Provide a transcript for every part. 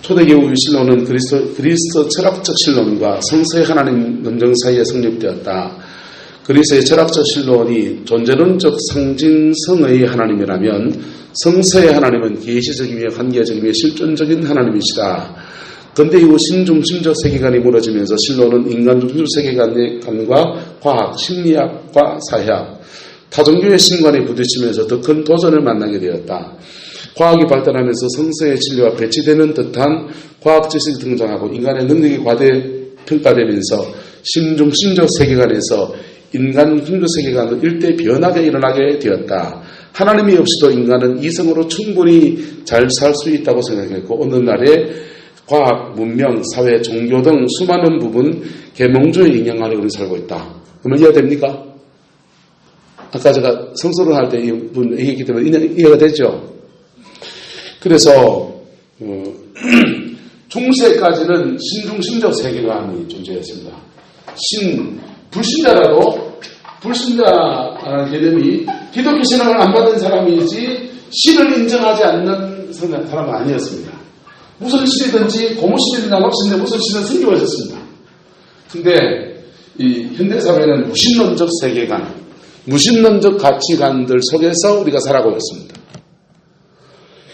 초대교회 신론은 그리스도 철학적 신론과 성서의 하나님 논정 사이에 성립되었다. 그리스도의 철학적 신론이 존재론적 상징성의 하나님이라면 성서의 하나님은 계시적이며 관계적이며 실존적인 하나님이시다. 근대 이후 신중심적 세계관이 무너지면서 신론은 인간 중심 세계관과 과학, 심리학과 사회학, 타종교의 신관에 부딪히면서 더 큰 도전을 만나게 되었다. 과학이 발달하면서 성서의 진리와 배치되는 듯한 과학 지식이 등장하고 인간의 능력이 과대평가되면서 신중심적 세계관에서 인간 힘조 세계관은 일대 변화가 일어나게 되었다. 하나님이 없이도 인간은 이성으로 충분히 잘 살 수 있다고 생각했고 어느 날에 과학, 문명, 사회, 종교 등 수많은 부분 계몽주의 영향 아래 우리 살고 있다. 그러면 이해가 됩니까? 아까 제가 성서론 할 때 이분 얘기했기 때문에 이해가 되죠? 그래서 중세까지는 신중심적 세계관이 존재했습니다. 불신자라는 개념이 기독교 신앙을 안 받은 사람이지 신을 인정하지 않는 사람은 아니었습니다. 무슨 신이든지 고무신이나 납신인데 무슨 신은 숨겨졌습니다. 근데 이 현대사회는 무신론적 세계관, 무신론적 가치관들 속에서 우리가 살아가고 있습니다.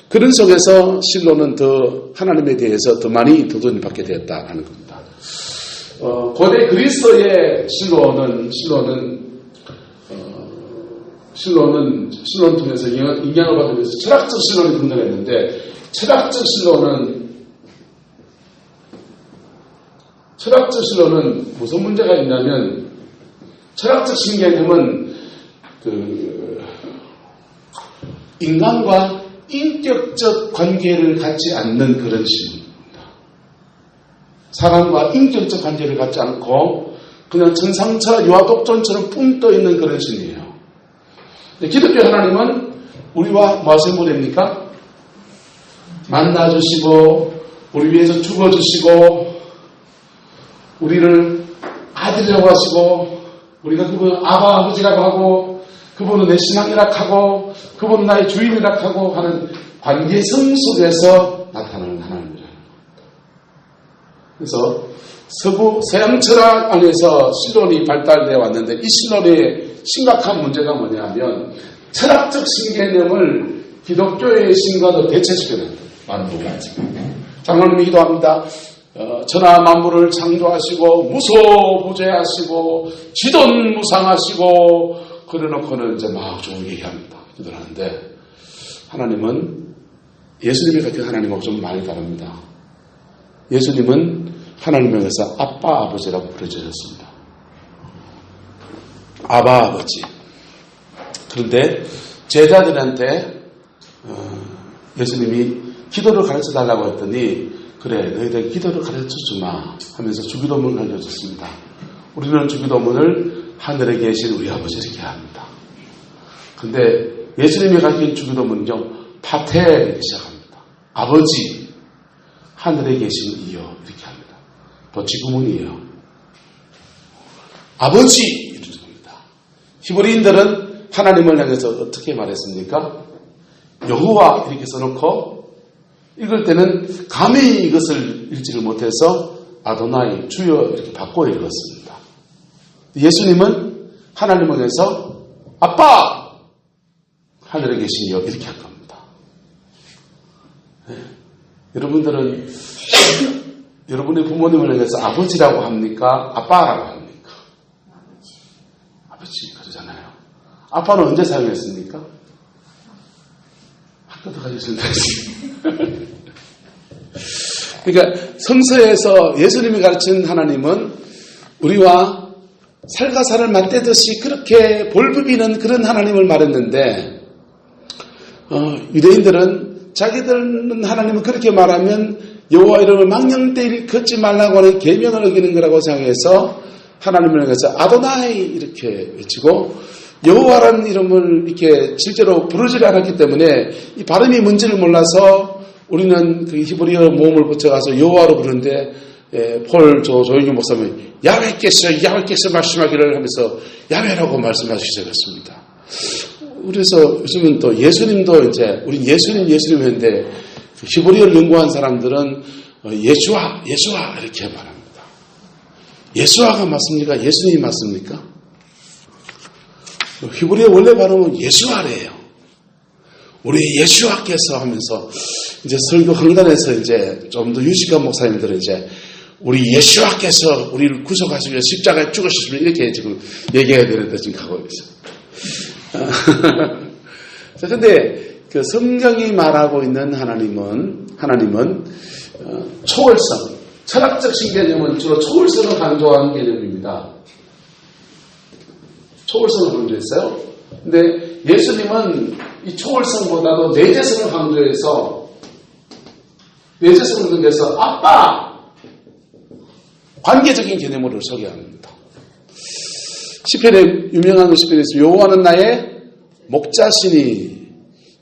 그런 속에서 신론은 더 하나님에 대해서 더 많이 도전을 받게 되었다는 겁니다. 고대 그리스의 신론을 통해서 영향을 받으면서 철학적 신론이 등장했는데 철학적 신론은 무슨 문제가 있냐면 철학적 신개념은 인간과 인격적 관계를 갖지 않는 그런 신입니다. 사람과 인격적 관계를 갖지 않고 그냥 천상차 유아독존처럼 뿡 떠있는 그런 신이에요. 기독교 하나님은 우리와 무엇을 보냅니까? 만나주시고 우리 위해서 죽어주시고 우리를 아들이라고 하시고 우리가 그분을 아버지라고 하고 그분은 내 신앙이라 하고 그분은 나의 주인이라 하고 하는 관계성 속에서 나타나는 하나님이라는 겁니다. 그래서 서양 철학 안에서 신론이 발달되어 왔는데 이 신론의 심각한 문제가 뭐냐면 철학적 신개념을 기독교의 신과도 대체시켜야 됩니다. 장로님이 기도합니다. 천하 만물을 창조하시고 무소부재하시고 지돈무상하시고 그래놓고는 이제 막 좋은 얘기합니다. 기도를 하는데 하나님은 예수님이 가진 하나님하고 좀 많이 다릅니다. 예수님은 하나님에게서 아빠 아버지라고 부르짖었습니다. 아바 아버지. 그런데 제자들한테 예수님이 기도를 가르쳐 달라고 했더니 그래 너희들 기도를 가르쳐 주마 하면서 주기도문을 알려줬습니다. 우리는 주기도문을 하늘에 계신 우리 아버지 이렇게 합니다. 근데 예수님이 가르친 주기도문은요 파테 이렇게 시작합니다. 아버지 하늘에 계신 이여 이렇게 합니다. 도치구문이에요. 아버지 이렇게 합니다. 히브리인들은 하나님을 향해서 어떻게 말했습니까? 여호와 이렇게 써놓고 읽을 때는 감히 이것을 읽지를 못해서 아도나이 주여 이렇게 바꿔 읽었습니다. 예수님은 하나님을 향해서 아빠 하늘에 계시여 이렇게 한 겁니다. 네. 여러분들은 여러분의 부모님을 향해서 아버지라고 합니까? 아빠라고 합니까? 아버지 그러잖아요. 아빠는 언제 사용했습니까? 학교 들어가셨을 때. 그러니까 성서에서 예수님이 가르친 하나님은 우리와 살과 살을 맞대듯이 그렇게 볼부비는 그런 하나님을 말했는데 유대인들은 자기들은 하나님을 그렇게 말하면 여호와 이름을 망령되이 걷지 말라고 하는 계명을 어기는 거라고 생각해서 하나님을 향해서 아도나이 이렇게 외치고 여호와라는 이름을 이렇게 실제로 부르지를 않았기 때문에 이 발음이 뭔지를 몰라서 우리는 그 히브리어 모음을 붙여가서 여호와로 부르는데 폴 조용규 목사님이 야훼께서 말씀하기를 하면서 야훼라고 말씀하시기 시작했습니다. 그래서 요즘은 또 예수님도 이제 우리 예수님 했는데 히브리어를 연구한 사람들은 예수와 이렇게 말합니다. 예수와가 맞습니까? 예수님이 맞습니까? 히브리어 원래 발음은 예수와래요. 우리 예수와께서 하면서 이제 설교 강단에서 이제 좀 더 유식한 목사님들은 이제 우리 예수와께서 우리를 구속하시고 십자가에 죽으셨으면 이렇게 지금 얘기해야 되는데 지금 가고 있어요. 자, 근데 그 성경이 말하고 있는 하나님은 초월성, 철학적 신개념은 주로 초월성을 강조하는 개념입니다. 초월성을 강조했어요. 근데 예수님은 이 초월성보다도 내재성을 강조해서 아빠! 관계적인 개념으로 소개합니다. 시편에 유명한 시편에 있습니다. 여호와는 나의 목자시니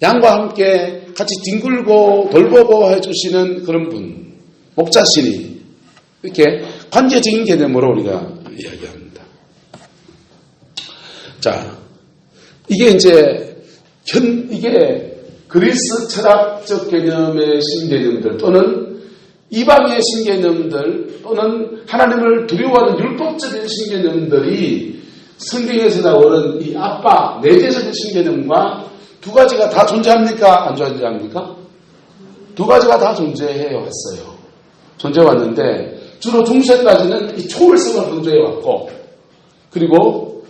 양과 함께 같이 뒹굴고 돌보고 해주시는 그런 분, 목자시니 이렇게 관계적인 개념으로 우리가 이야기합니다. 자, 이게 그리스 철학적 개념의 신개념들 또는 이방의 신개념들 또는 하나님을 두려워하는 율법적인 신개념들이 성경에서 나오는 이 아빠, 내재적인 신개념과 두 가지가 다 존재합니까? 안 존재합니까? 두 가지가 다 존재해 왔어요. 존재해 왔는데 주로 중세까지는 이 초월성을 강조해 왔고 그리고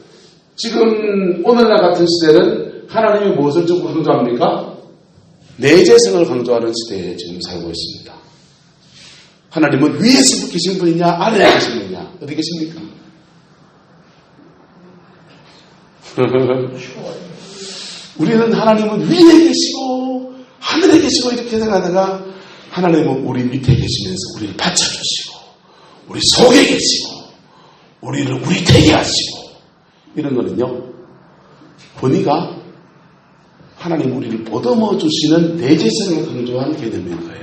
지금 오늘날 같은 시대는 하나님이 무엇을 좀 강조합니까? 내재성을 강조하는 시대에 지금 살고 있습니다. 하나님은 위에서 계신 분이냐 아래에 계신 분이냐 어디 계십니까? 우리는 하나님은 위에 계시고 하늘에 계시고 이렇게 생각하다가 하나님은 우리 밑에 계시면서 우리를 받쳐주시고 우리 속에 계시고 우리를 우리 되게 하시고 이런 거는요 보니까 하나님 우리를 보듬어 주시는 내재성을 강조한 개념인 거예요.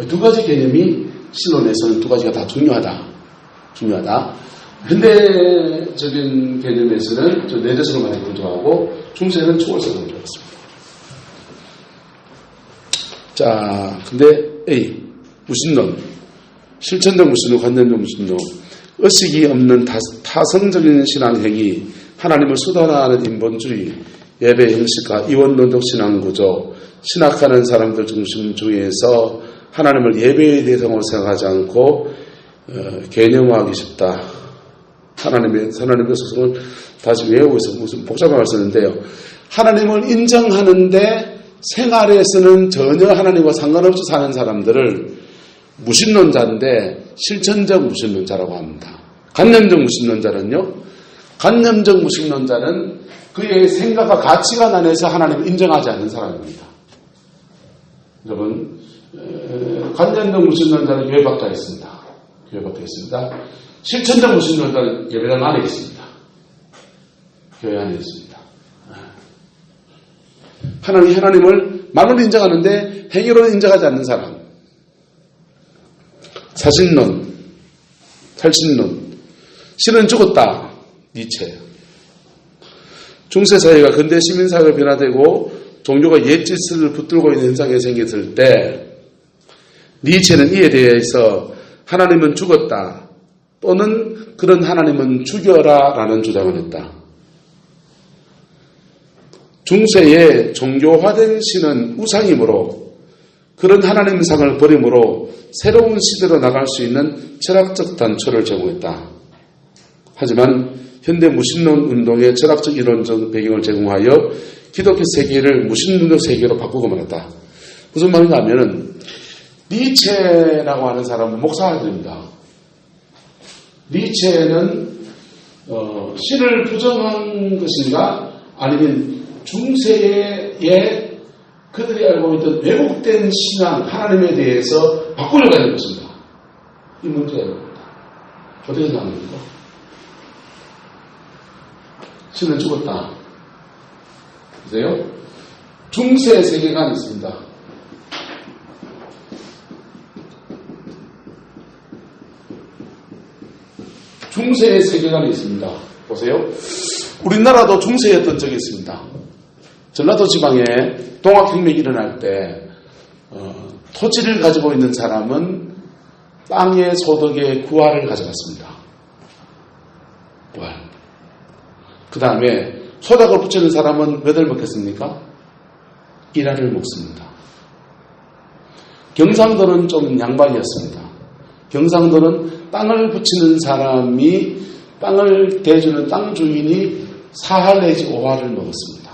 두 가지 개념이 신론에서는 두 가지가 다 중요하다. 현대적인 개념에서는 내재성을 많이 강조하고 중세는 초월성을 강조했습니다. 자, 근데 A 무신론, 실천적 무신론, 관념적 무신론, 의식이 없는 타성적인 신앙행위, 하나님을 수단화하는 인본주의, 예배 형식과 이원론적 신앙구조, 신학하는 사람들 중심주의에서 하나님을 예배의 대상으로 생각하지 않고 개념화하기 쉽다. 하나님의 소송을 다시 외우고 있어서 무슨 복잡한 말 쓰는데요. 하나님을 인정하는데 생활에서는 전혀 하나님과 상관없이 사는 사람들을 무신론자인데 실천적 무신론자라고 합니다. 관념적 무신론자는요. 관념적 무신론자는 그의 생각과 가치관 안에서 하나님을 인정하지 않는 사람입니다. 여러분 관념적 무신론자는 교회 밖에 있습니다. 실천적 무신론자는 예배당 안에 있습니다. 교회 안에 있습니다. 하나님을 말로 인정하는데 행위로는 인정하지 않는 사람. 사신론, 탈신론. 신은 죽었다. 니체. 중세사회가 근대 시민사회가 변화되고 종교가 옛짓을 붙들고 있는 현상이 생겼을 때 니체는 이에 대해서 하나님은 죽었다. 또는 그런 하나님은 죽여라 라는 주장을 했다. 중세의 종교화된 신은 우상이므로 그런 하나님상을 버림으로 새로운 시대로 나갈 수 있는 철학적 단초를 제공했다. 하지만 현대 무신론 운동의 철학적 이론적 배경을 제공하여 기독교 세계를 무신론적 세계로 바꾸고 말았다. 무슨 말인가 하면은 니체라고 하는 사람은 목사들입니다. 니체는 신을 부정한 것인가 아니면 중세에 그들이 알고 있던 왜곡된 신앙 하나님에 대해서 바꾸려고 하는 것입니다. 이 문제가 있습니다. 어떻게 생각합니까? 신은 죽었다. 보세요. 중세 세계관이 있습니다. 중세의 세계관이 있습니다. 보세요. 우리나라도 중세였던 적이 있습니다. 전라도 지방에 동학혁명이 일어날 때 토지를 가지고 있는 사람은 땅의 소득의 구할을 가져갔습니다. 구할. 그 다음에 소득을 붙이는 사람은 몇 알 먹겠습니까? 1알을 먹습니다. 경상도는 좀 양반이었습니다. 경상도는 땅을 붙이는 사람이 땅을 대주는 땅 주인이 4할 내지 5할을 먹었습니다.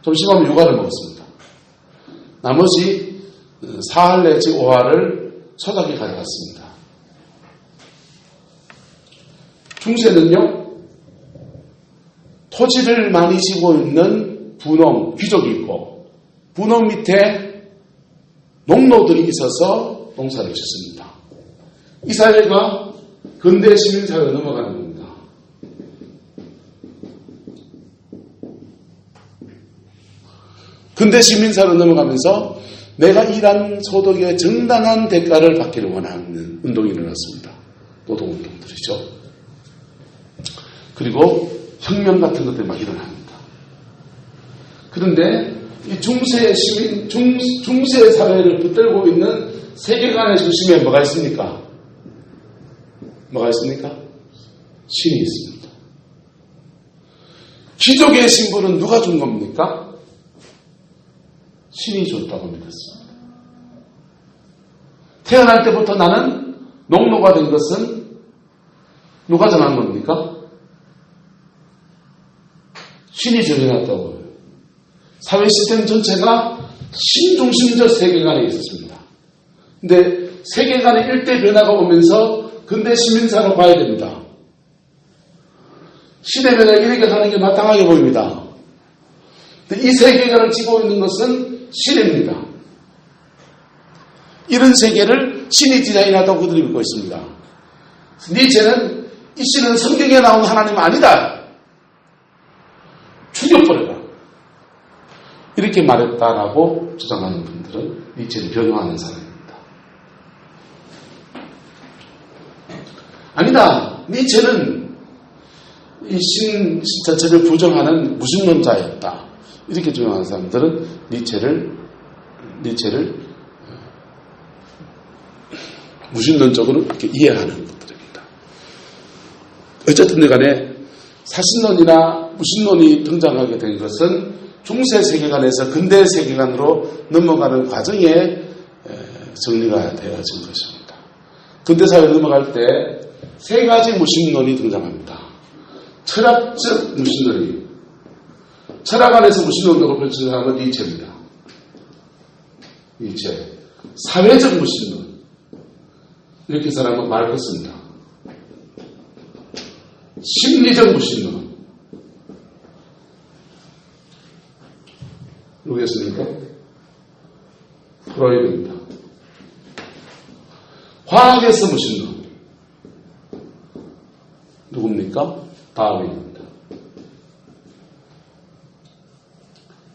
좀 심하면 6알을 먹었습니다. 나머지 4할 내지 5할을 소작이 가져갔습니다. 중세는요, 토지를 많이 지고 있는 분홍, 귀족이 있고, 분홍 밑에 농노들이 있어서 농사를 짓습니다. 이 사회가 근대 시민사회로 넘어가는 겁니다. 근대 시민사회로 넘어가면서 내가 일한 소득의 정당한 대가를 받기를 원하는 운동이 일어났습니다. 노동운동들이죠. 그리고 혁명 같은 것들이 막 일어납니다. 그런데 이 중세 시민, 중세 사회를 붙들고 있는 세계관의 중심에 뭐가 있습니까? 뭐가 있습니까? 신이 있습니다. 귀족의 신분은 누가 준 겁니까? 신이 줬다고 믿었습니다. 태어날 때부터 나는 농노가 된 것은 누가 정한 겁니까? 신이 정해놨다고요. 사회 시스템 전체가 신중심적 세계관에 있었습니다. 근데 세계관의 일대 변화가 오면서 근대 시민사로 봐야 됩니다. 시대 변화가 이렇게 가는 게 마땅하게 보입니다. 이 세계관을 지고 있는 것은 신입니다. 이런 세계를 신이 디자인하다고 그들이 믿고 있습니다. 니체는 이 신은 성경에 나온 하나님 아니다. 죽여버려라. 이렇게 말했다라고 주장하는 분들은 니체를 변호하는 사람입니다. 아니다. 니체는 이 신 자체를 부정하는 무신론자였다. 이렇게 주장하는 사람들은 니체를 무신론적으로 이렇게 이해하는 것들입니다. 어쨌든 간에 사신론이나 무신론이 등장하게 된 것은 중세 세계관에서 근대 세계관으로 넘어가는 과정에 정리가 되어진 것입니다. 근대 사회로 넘어갈 때 세 가지 무신론이 등장합니다. 철학적 무신론이, 철학 안에서 무신론으로 펼치는 사람은 니체입니다. 니체. 사회적 무신론. 이렇게 사람은 마르크스입니다. 심리적 무신론. 누구였습니까? 프로이드입니다. 과학에서 무신론. 누굽니까? 다윈입니다.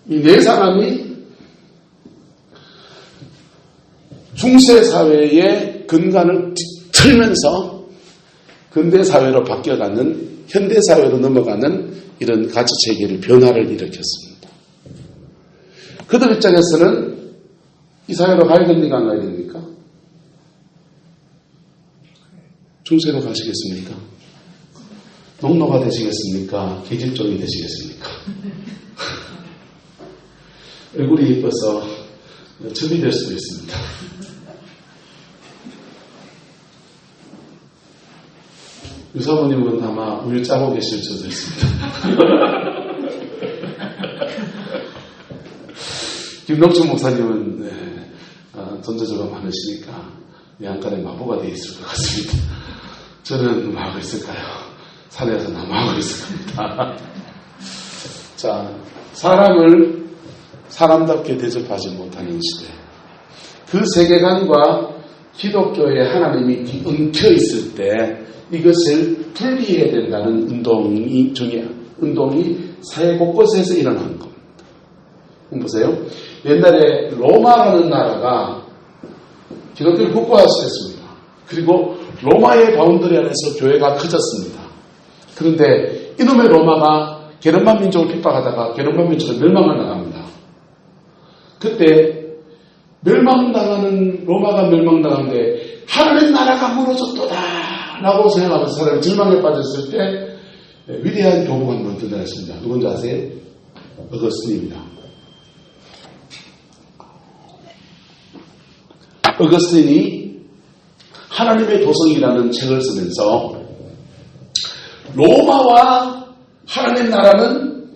이 네 사람이 중세 사회의 근간을 틀면서 근대 사회로 바뀌어가는, 현대 사회로 넘어가는 이런 가치 체계를 변화를 일으켰습니다. 그들 입장에서는 이 사회로 가야 됩니까? 안 가야 됩니까? 중세로 가시겠습니까? 농노가 되시겠습니까? 계집종이 되시겠습니까? 얼굴이 예뻐서 첩이 될 수도 있습니다. 유사모님은 아마 우유 짜고 계실 수도 있습니다. 김덕준 목사님은 전도자가 많으시니까 양간에 마보가 되어 있을 것 같습니다. 저는 뭐 하고 있을까요? 산에서 나무하고 있을 겁니다. 자, 사람을 사람답게 대접하지 못하는 시대. 그 세계관과 기독교의 하나님이 엉켜 있을 때 이것을 분리해야 된다는 운동이 사회 곳곳에서 일어난 겁니다. 보세요. 옛날에 로마라는 나라가 기독교를 국가화시켰습니다. 그리고 로마의 바운더리 안에서 교회가 커졌습니다. 그런데 이놈의 로마가 게르만 민족을 핍박하다가 게르만 민족은 멸망을 나갑니다. 그때 멸망당하는, 로마가 멸망당하는데 하나님 나라가 무너졌도다 라고 생각하면서 사람이 절망에 빠졌을 때 위대한 교부가 한 번 등장했습니다. 누군지 아세요? 어거스틴입니다. 어거스틴이 하나님의 도성이라는 책을 쓰면서 로마와 하나님 나라는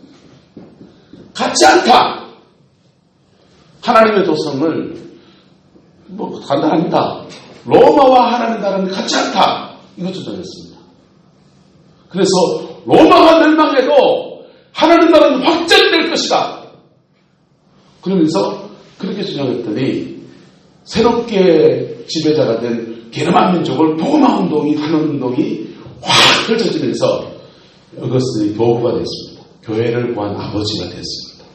같지 않다. 하나님의 도성을 간단합니다. 로마와 하나님 나라는 같지 않다. 이거 주장했습니다. 그래서 로마가 멸망해도 하나님 나라는 확장될 것이다. 그러면서 그렇게 주장했더니 새롭게 지배자가 된 게르만 민족을 복음화 운동이 하는 운동이 확 펼쳐지면서 어거스틴이 교부가 됐습니다. 교회를 구한 아버지가 됐습니다.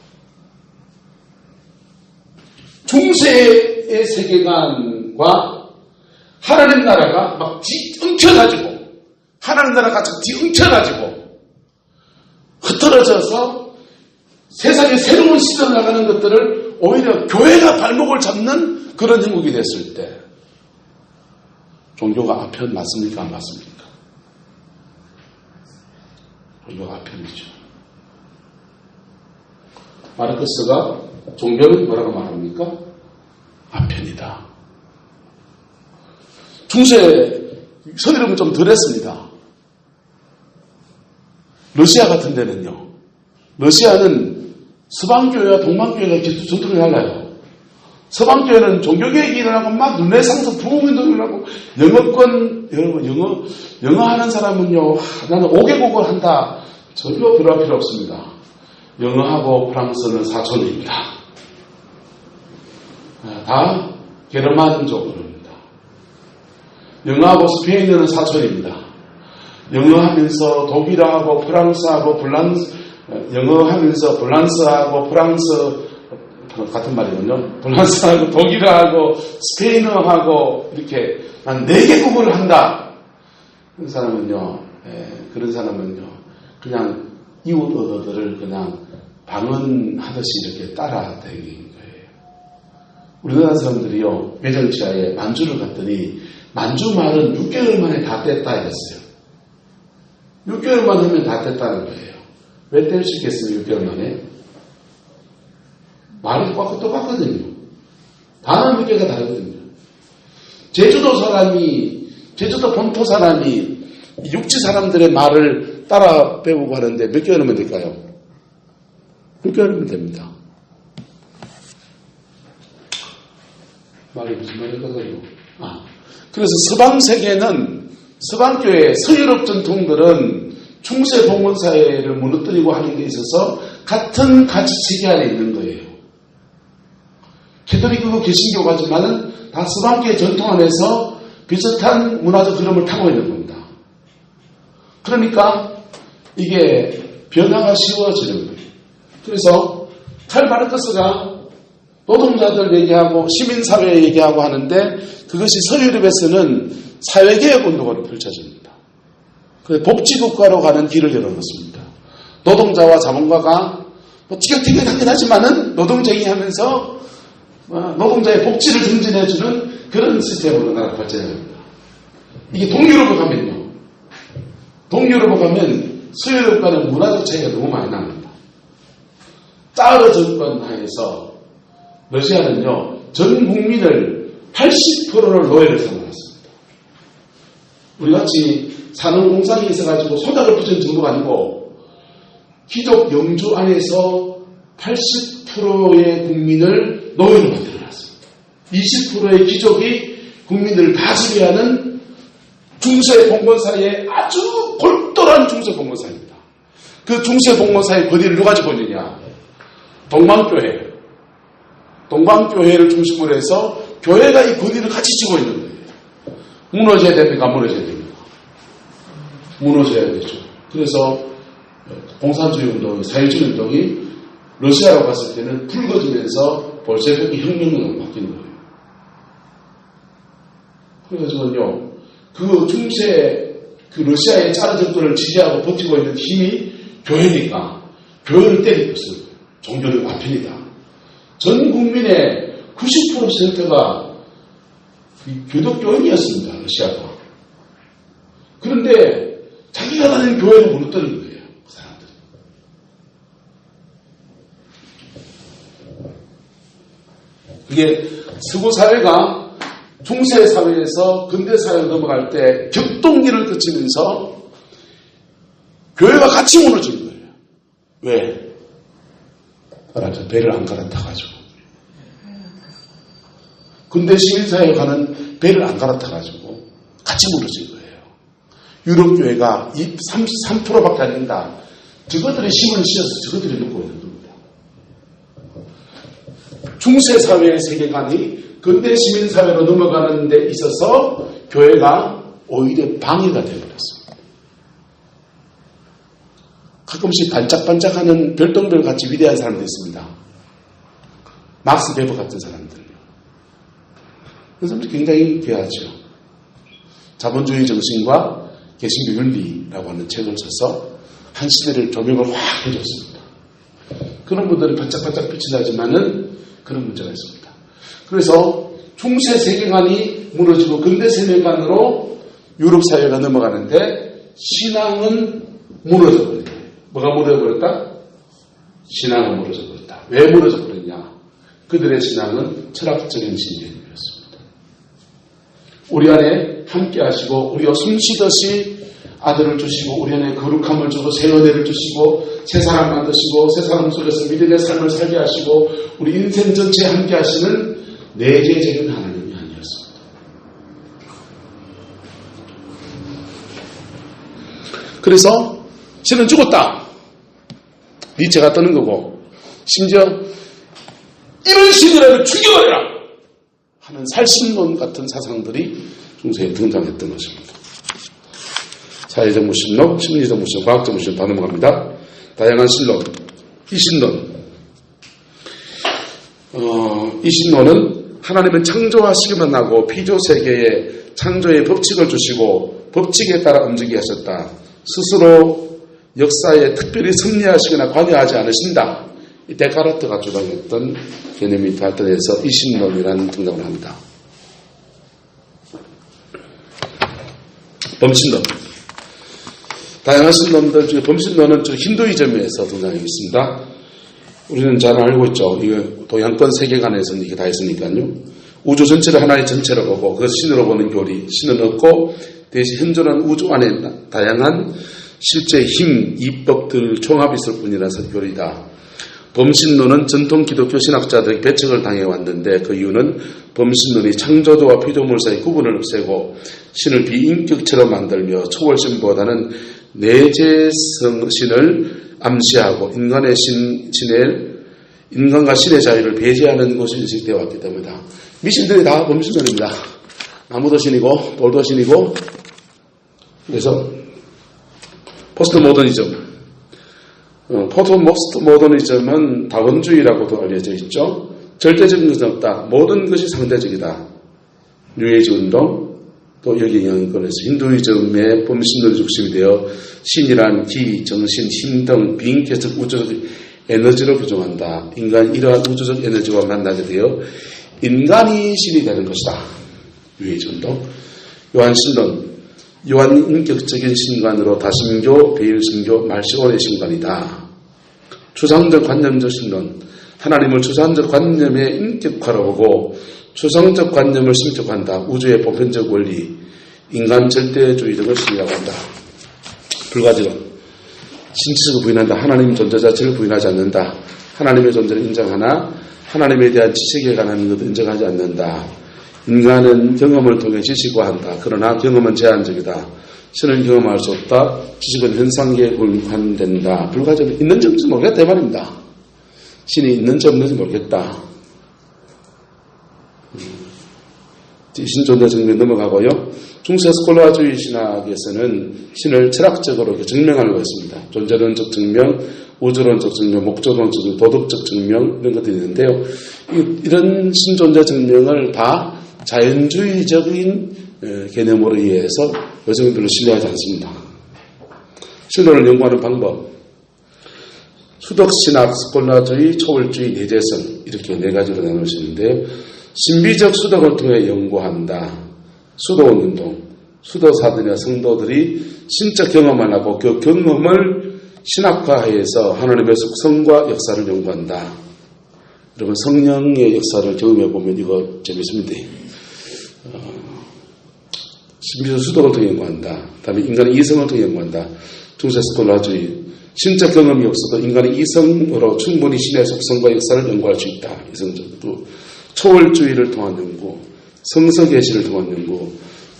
중세의 세계관과 하나님 나라가 막 뒤엉켜가지고 하나님 나라가 같이 뒤엉켜가지고 흩어져서 세상에 새로운 시대로 나가는 것들을 오히려 교회가 발목을 잡는 그런 형국이 됐을 때 종교가 아편 맞습니까? 안 맞습니까? 종교가 아편이죠. 마르크스가 종교는 뭐라고 말합니까? 아편이다. 중세 서유럽은 좀 덜했습니다. 러시아 같은 데는요. 러시아는 서방교회와 동방교회가 전통이 달라요. 서방교회는 종교개혁이 일어나고 막 르네상스 부흥운동이 일어나고 영어권, 여러분 영어 하는 사람은요. 나는 5개국을 한다. 전혀 필요할 필요 없습니다. 영어하고 프랑스는 사촌입니다. 다 게르만족으로입니다. 영어하고 스페인어는 사촌입니다. 영어하면서 독일어하고 프랑스하고 영어하면서 불란스하고 프랑스 같은 말이군요. 불란스하고 독일어하고 스페인어하고 이렇게 난 4개국을 한다. 그런 사람은요 그냥 이웃 언어들을 그냥 방언하듯이 이렇게 따라다니는 거예요. 우리나라 사람들이요 외정치하에 만주를 갔더니 만주 말은 6개월 만에 다 뗐다 이랬어요. 6개월만 하면 다 뗐다는 거예요. 왜 뗄 수 있겠어요? 6개월 만에? 말은 똑같거든요. 단어 몇 개가 다르거든요. 제주도 본토 사람이 육지 사람들의 말을 따라 배우고 하는데 몇 개월이면 될까요? 6개월이면 됩니다. 말이 무슨 말일까요? 그래서 서방 세계는 서방교회, 서유럽 전통들은 중세 봉건사회를 무너뜨리고 하는 데 있어서 같은 가치체계 안에 있는 거예요. 캐톨릭이고 개신교가지만은 다 서방교회 전통 안에서 비슷한 문화적 흐름을 타고 있는 겁니다. 그러니까 이게 변화가 쉬워지는 거예요. 그래서 칼 마르크스가 노동자들 얘기하고 시민사회 얘기하고 하는데 그것이 서유럽에서는 사회개혁 운동으로 펼쳐집니다. 그래서 복지국가로 가는 길을 열어놓습니다. 노동자와 자본가가 티격태격하긴 하지만은 노동쟁이 하면서 노동자의 복지를 증진해주는 그런 시스템으로 나라 발전합니다. 이게 동유럽에 가면 서유럽과는 문화적 차이가 너무 많이 납니다. 짜르 정권 하에서 러시아는요 전 국민을 80%를 노예를 삼아놨습니다. 우리같이 산업 공상이 있어가지고 손닥을 붙이는 정도가 아니고 귀족 영주 안에서 80%의 국민을 노예로 만들어놨습니다. 20%의 귀족이 국민들을 다 지배하는 중세 봉건사회의 아주 골똘한 중세 봉건사회입니다. 그 중세 봉건사회의 거리를 누가 쥐고 있느냐? 동방교회를 중심으로 해서 교회가 이 거리를 같이 쥐고 있는 거예요. 무너져야 됩니까? 안 무너져야 됩니까? 무너져야 되죠. 그래서 공산주의 운동이, 사회주의 운동이 러시아로 갔을 때는 붉어지면서 볼셰비키 혁명으로 바뀌는 거예요. 그래가지고요, 그 중세, 그 러시아의 짜르 정권을 지지하고 버티고 있는 힘이 교회니까, 교회를 때리고 있어요. 종교는 아편이다. 전 국민의 90%가 교독교인이었습니다. 러시아가. 그런데 자기가 다니는 교회를 무너뜨린 거예요. 그 사람들. 이게 서구사회가 중세사회에서 근대사회로 넘어갈 때 격동기를 거치면서 교회가 같이 무너진 거예요. 왜? 알았죠? 배를 안 갈아타가지고. 근대 시민사회에 가는 배를 안 갈아타가지고 같이 무너진 거예요. 유럽교회가 33%밖에 안 된다. 저것들이 힘을 실어서 저것들이 놓고 있는 겁니다. 중세사회의 세계관이 근대 시민사회로 넘어가는 데 있어서 교회가 오히려 방해가 되어버렸습니다. 가끔씩 반짝반짝하는 별똥별 같이 위대한 사람도 있습니다. 막스 베버 같은 사람들. 그 사람들이 굉장히 귀하죠. 자본주의 정신과 개신교 윤리라고 하는 책을 써서 한 시대를 조명을 확 해줬습니다. 그런 분들은 반짝반짝 빛이 나지만은 그런 문제가 있습니다. 그래서 중세 세계관이 무너지고 근대 세계관으로 유럽 사회가 넘어가는데 신앙은 무너져버려요. 뭐가 무너져버렸다? 신앙은 무너져버렸다. 왜 무너져버렸냐? 그들의 신앙은 철학적인 신념이었습니다. 우리 안에 함께 하시고 우리가 숨쉬듯이 아들을 주시고 우리 안에 거룩함을 주고 새 은혜를 주시고 새 사람 만드시고 새 사람 속에서 믿음의 삶을 살게 하시고 우리 인생 전체에 함께 하시는 내재적인 하나님이 아니었습니다. 그래서 신은 죽었다. 니체가 떠는 거고 심지어 이런 신이라도 죽여버려라 하는 살신론 같은 사상들이 중세에 등장했던 것입니다. 사회적 무신론, 심리적 무신론, 과학적 무신론 다 넘어갑니다. 다양한 신론, 이신론. 이신론은 하나님은 창조하시기만 하고 피조세계에 창조의 법칙을 주시고 법칙에 따라 움직이게 하셨다. 스스로 역사에 특별히 섭리하시거나 관여하지 않으신다. 이 데카르트가 주장했던 개념이 발달해서 이신론이라는 등장을 합니다. 범신론. 다양한 신론들 중에 범신론은 힌두이즘에서 등장하고 있습니다. 우리는 잘 알고 있죠. 이거 동양권 세계관에서는 이게 다 있으니까요. 우주 전체를 하나의 전체로 보고 그것을 신으로 보는 교리, 신은 없고 대신 현존한 우주 안에 다양한 실제 힘, 이법들 총합이 있을 뿐이라서 교리다. 범신론은 전통 기독교 신학자들이 배척을 당해왔는데 그 이유는 범신론이 창조주와 피조물 사이 구분을 없애고 신을 비인격체로 만들며 초월신보다는 내재성 신을 암시하고 인간과 신의 자유를 배제하는 것이 인식되어 왔기 때문이다. 미신들이 다 범신론입니다. 나무도 신이고 돌도 신이고. 그래서 포스트모더니즘. 포스트모더니즘은 다원주의라고도 알려져 있죠. 절대적인 것은 없다. 모든 것이 상대적이다. 뉴에이지 운동, 또 여기 영향권에서 힌두이즘의 범신론이 중심이 되어 신이란 기, 정신, 힘 등 비인격적 우주적 에너지로 규정한다. 인간이 이러한 우주적 에너지와 만나게 되어 인간이 신이 되는 것이다. 뉴에이지 운동. 요한신론, 요한인격적인 신관으로 다신교, 베일신교, 말시온의 신관이다. 추상적 관념적 신론, 하나님을 추상적 관념의 인격화로 보고 추상적 관념을 신격한다. 우주의 보편적 원리, 인간 절대주의 등을 신이라고 한다. 불가지론, 신체적으로 부인한다. 하나님 존재 자체를 부인하지 않는다. 하나님의 존재를 인정하나 하나님에 대한 지식에 관한 것도 인정하지 않는다. 인간은 경험을 통해 지식화 한다. 그러나 경험은 제한적이다. 신은 경험할 수 없다. 지식은 현상계에 불과된다. 불가적이 있는지 없는지 모르겠다 이 말입니다. 신이 있는지 없는지 모르겠다. 신존재 증명에 넘어가고요. 중세 스콜라주의 신학에서는 신을 철학적으로 증명하는 것입니다. 존재론적 증명, 우주론적 증명, 목적론적 증명, 도덕적 증명 이런 것들이 있는데요. 이런 신존재 증명을 다 자연주의적인 개념으로 이해해서 요즘은 별로 신뢰하지 않습니다. 신론을 연구하는 방법. 수덕신학, 스콜라주의, 초월주의, 내재성 이렇게 네 가지로 나누시는데요. 신비적 수덕을 통해 연구한다. 수도운동, 수도사들이나 성도들이 신적 경험을 하고 그 경험을 신학화해서 하나님의 속성과 역사를 연구한다. 여러분 성령의 역사를 경험해 보면 이거 재밌습니다. 신비적 수덕을 통해 연구한다. 다음에 인간의 이성을 통해 연구한다. 중세 스콜라주의, 신적 경험이 없어도 인간의 이성으로 충분히 신의 속성과 역사를 연구할 수 있다. 이성적으로. 초월주의를 통한 연구, 성서계시를 통한 연구,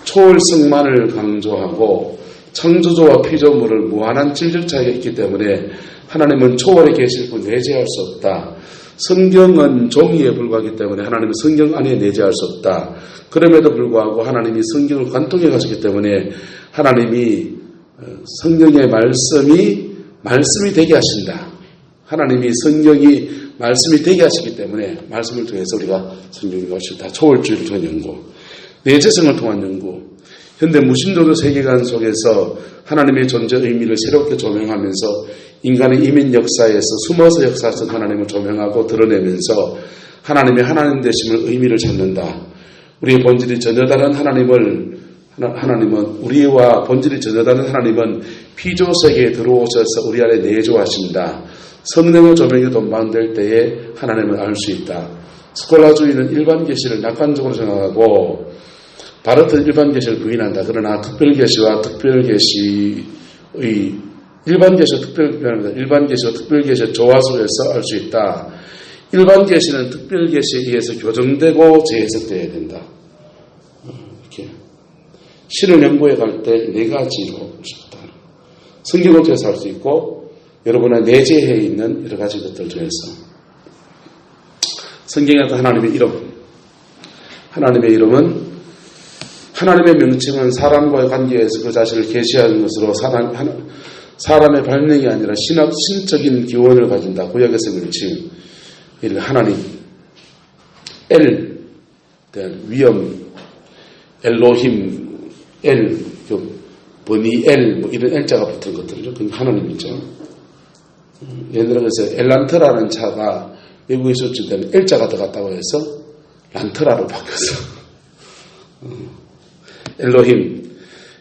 초월성만을 강조하고 창조주와 피조물을 무한한 질적 차이가 있기 때문에 하나님은 초월에 계실 뿐 내재할 수 없다. 성경은 종이에 불과하기 때문에 하나님은 성경 안에 내재할 수 없다. 그럼에도 불구하고 하나님이 성경을 관통해 가셨기 때문에 하나님이 성경의 말씀이 되게 하신다. 하나님이 성경이 말씀이 되게 하시기 때문에 말씀을 통해서 우리가 성경을 알 수 있다. 초월주의를 통한 연구, 내재성을 통한 연구, 현대 무신론의 세계관 속에서 하나님의 존재 의미를 새롭게 조명하면서 인간의 이민 역사에서 숨어서 역사하신 하나님을 조명하고 드러내면서 하나님의 하나님 되심을 의미를 찾는다. 우리의 본질이 전혀 다른 하나님은 우리와 본질이 전혀 다른 하나님은 피조세계에 들어오셔서 우리 안에 내조하신다. 성령의 조명이 돈방될 때에 하나님을 알 수 있다. 스콜라주의는 일반 계시를 낙관적으로 생각하고 바르트는 일반 계시를 부인한다. 그러나 특별계시와 특별계시의 일반 계시와 특별계시의 조화 속에서 알 수 있다. 일반 계시는 특별계시에 의해서 교정되고 재해석되어야 된다. 이렇게 신을 연구해 갈 때 네 가지로 볼 수 있다. 성경을 통해서 알 수 있고 여러분의 내재해 있는 여러 가지 것들 중에서 성경에 나타난 하나님의 이름, 하나님의 이름은 하나님의 명칭은 사람과의 관계에서 그 자신을 계시하는 것으로 사람의 발명이 아니라 신적인 기원을 가진다. 구약에서 명칭 하나님, 엘 대한 위엄, 엘로힘, 엘, 버니엘 뭐 이런 엘자가 붙은 것들이죠. 그건 하나님이죠. 예를 들어서 엘란트라는 차가 외국에 있을 때는 엘자가 들어갔다고 해서 란트라로 바뀌었어.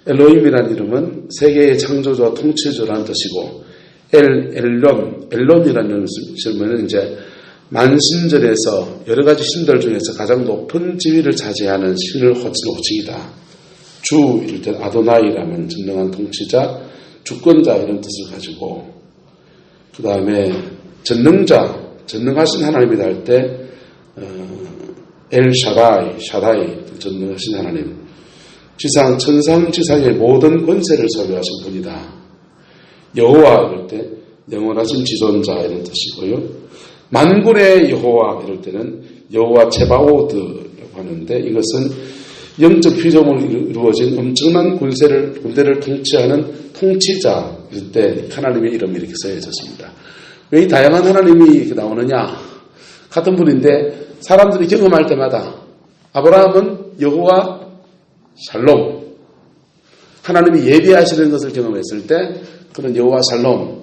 엘로힘이라는 이름은 세계의 창조주와 통치주라는 뜻이고 엘론이라는 이름은 이제 만신절에서 여러 가지 신들 중에서 가장 높은 지위를 차지하는 신을 호칭이다. 주 이럴 때 아도나이라는 전능한 통치자, 주권자 이런 뜻을 가지고 그 다음에 전능하신 하나님이다 할 때 샤다이 전능하신 하나님, 천상지상의 모든 권세를 소유하신 분이다. 여호와 이럴 때 영원하신 지존자 이런 뜻이고요. 만군의 여호와 이럴 때는 여호와 체바오드라고 하는데 이것은 영적 피조물로 이루어진 엄청난 군대를 통치하는 통치자 이럴 때 하나님의 이름이 이렇게 써있었습니다. 왜 이 다양한 하나님이 이렇게 나오느냐? 같은 분인데 사람들이 경험할 때마다 아브라함은 여호와 샬롬, 하나님이 예비하시는 것을 경험했을 때 그런 여호와 샬롬,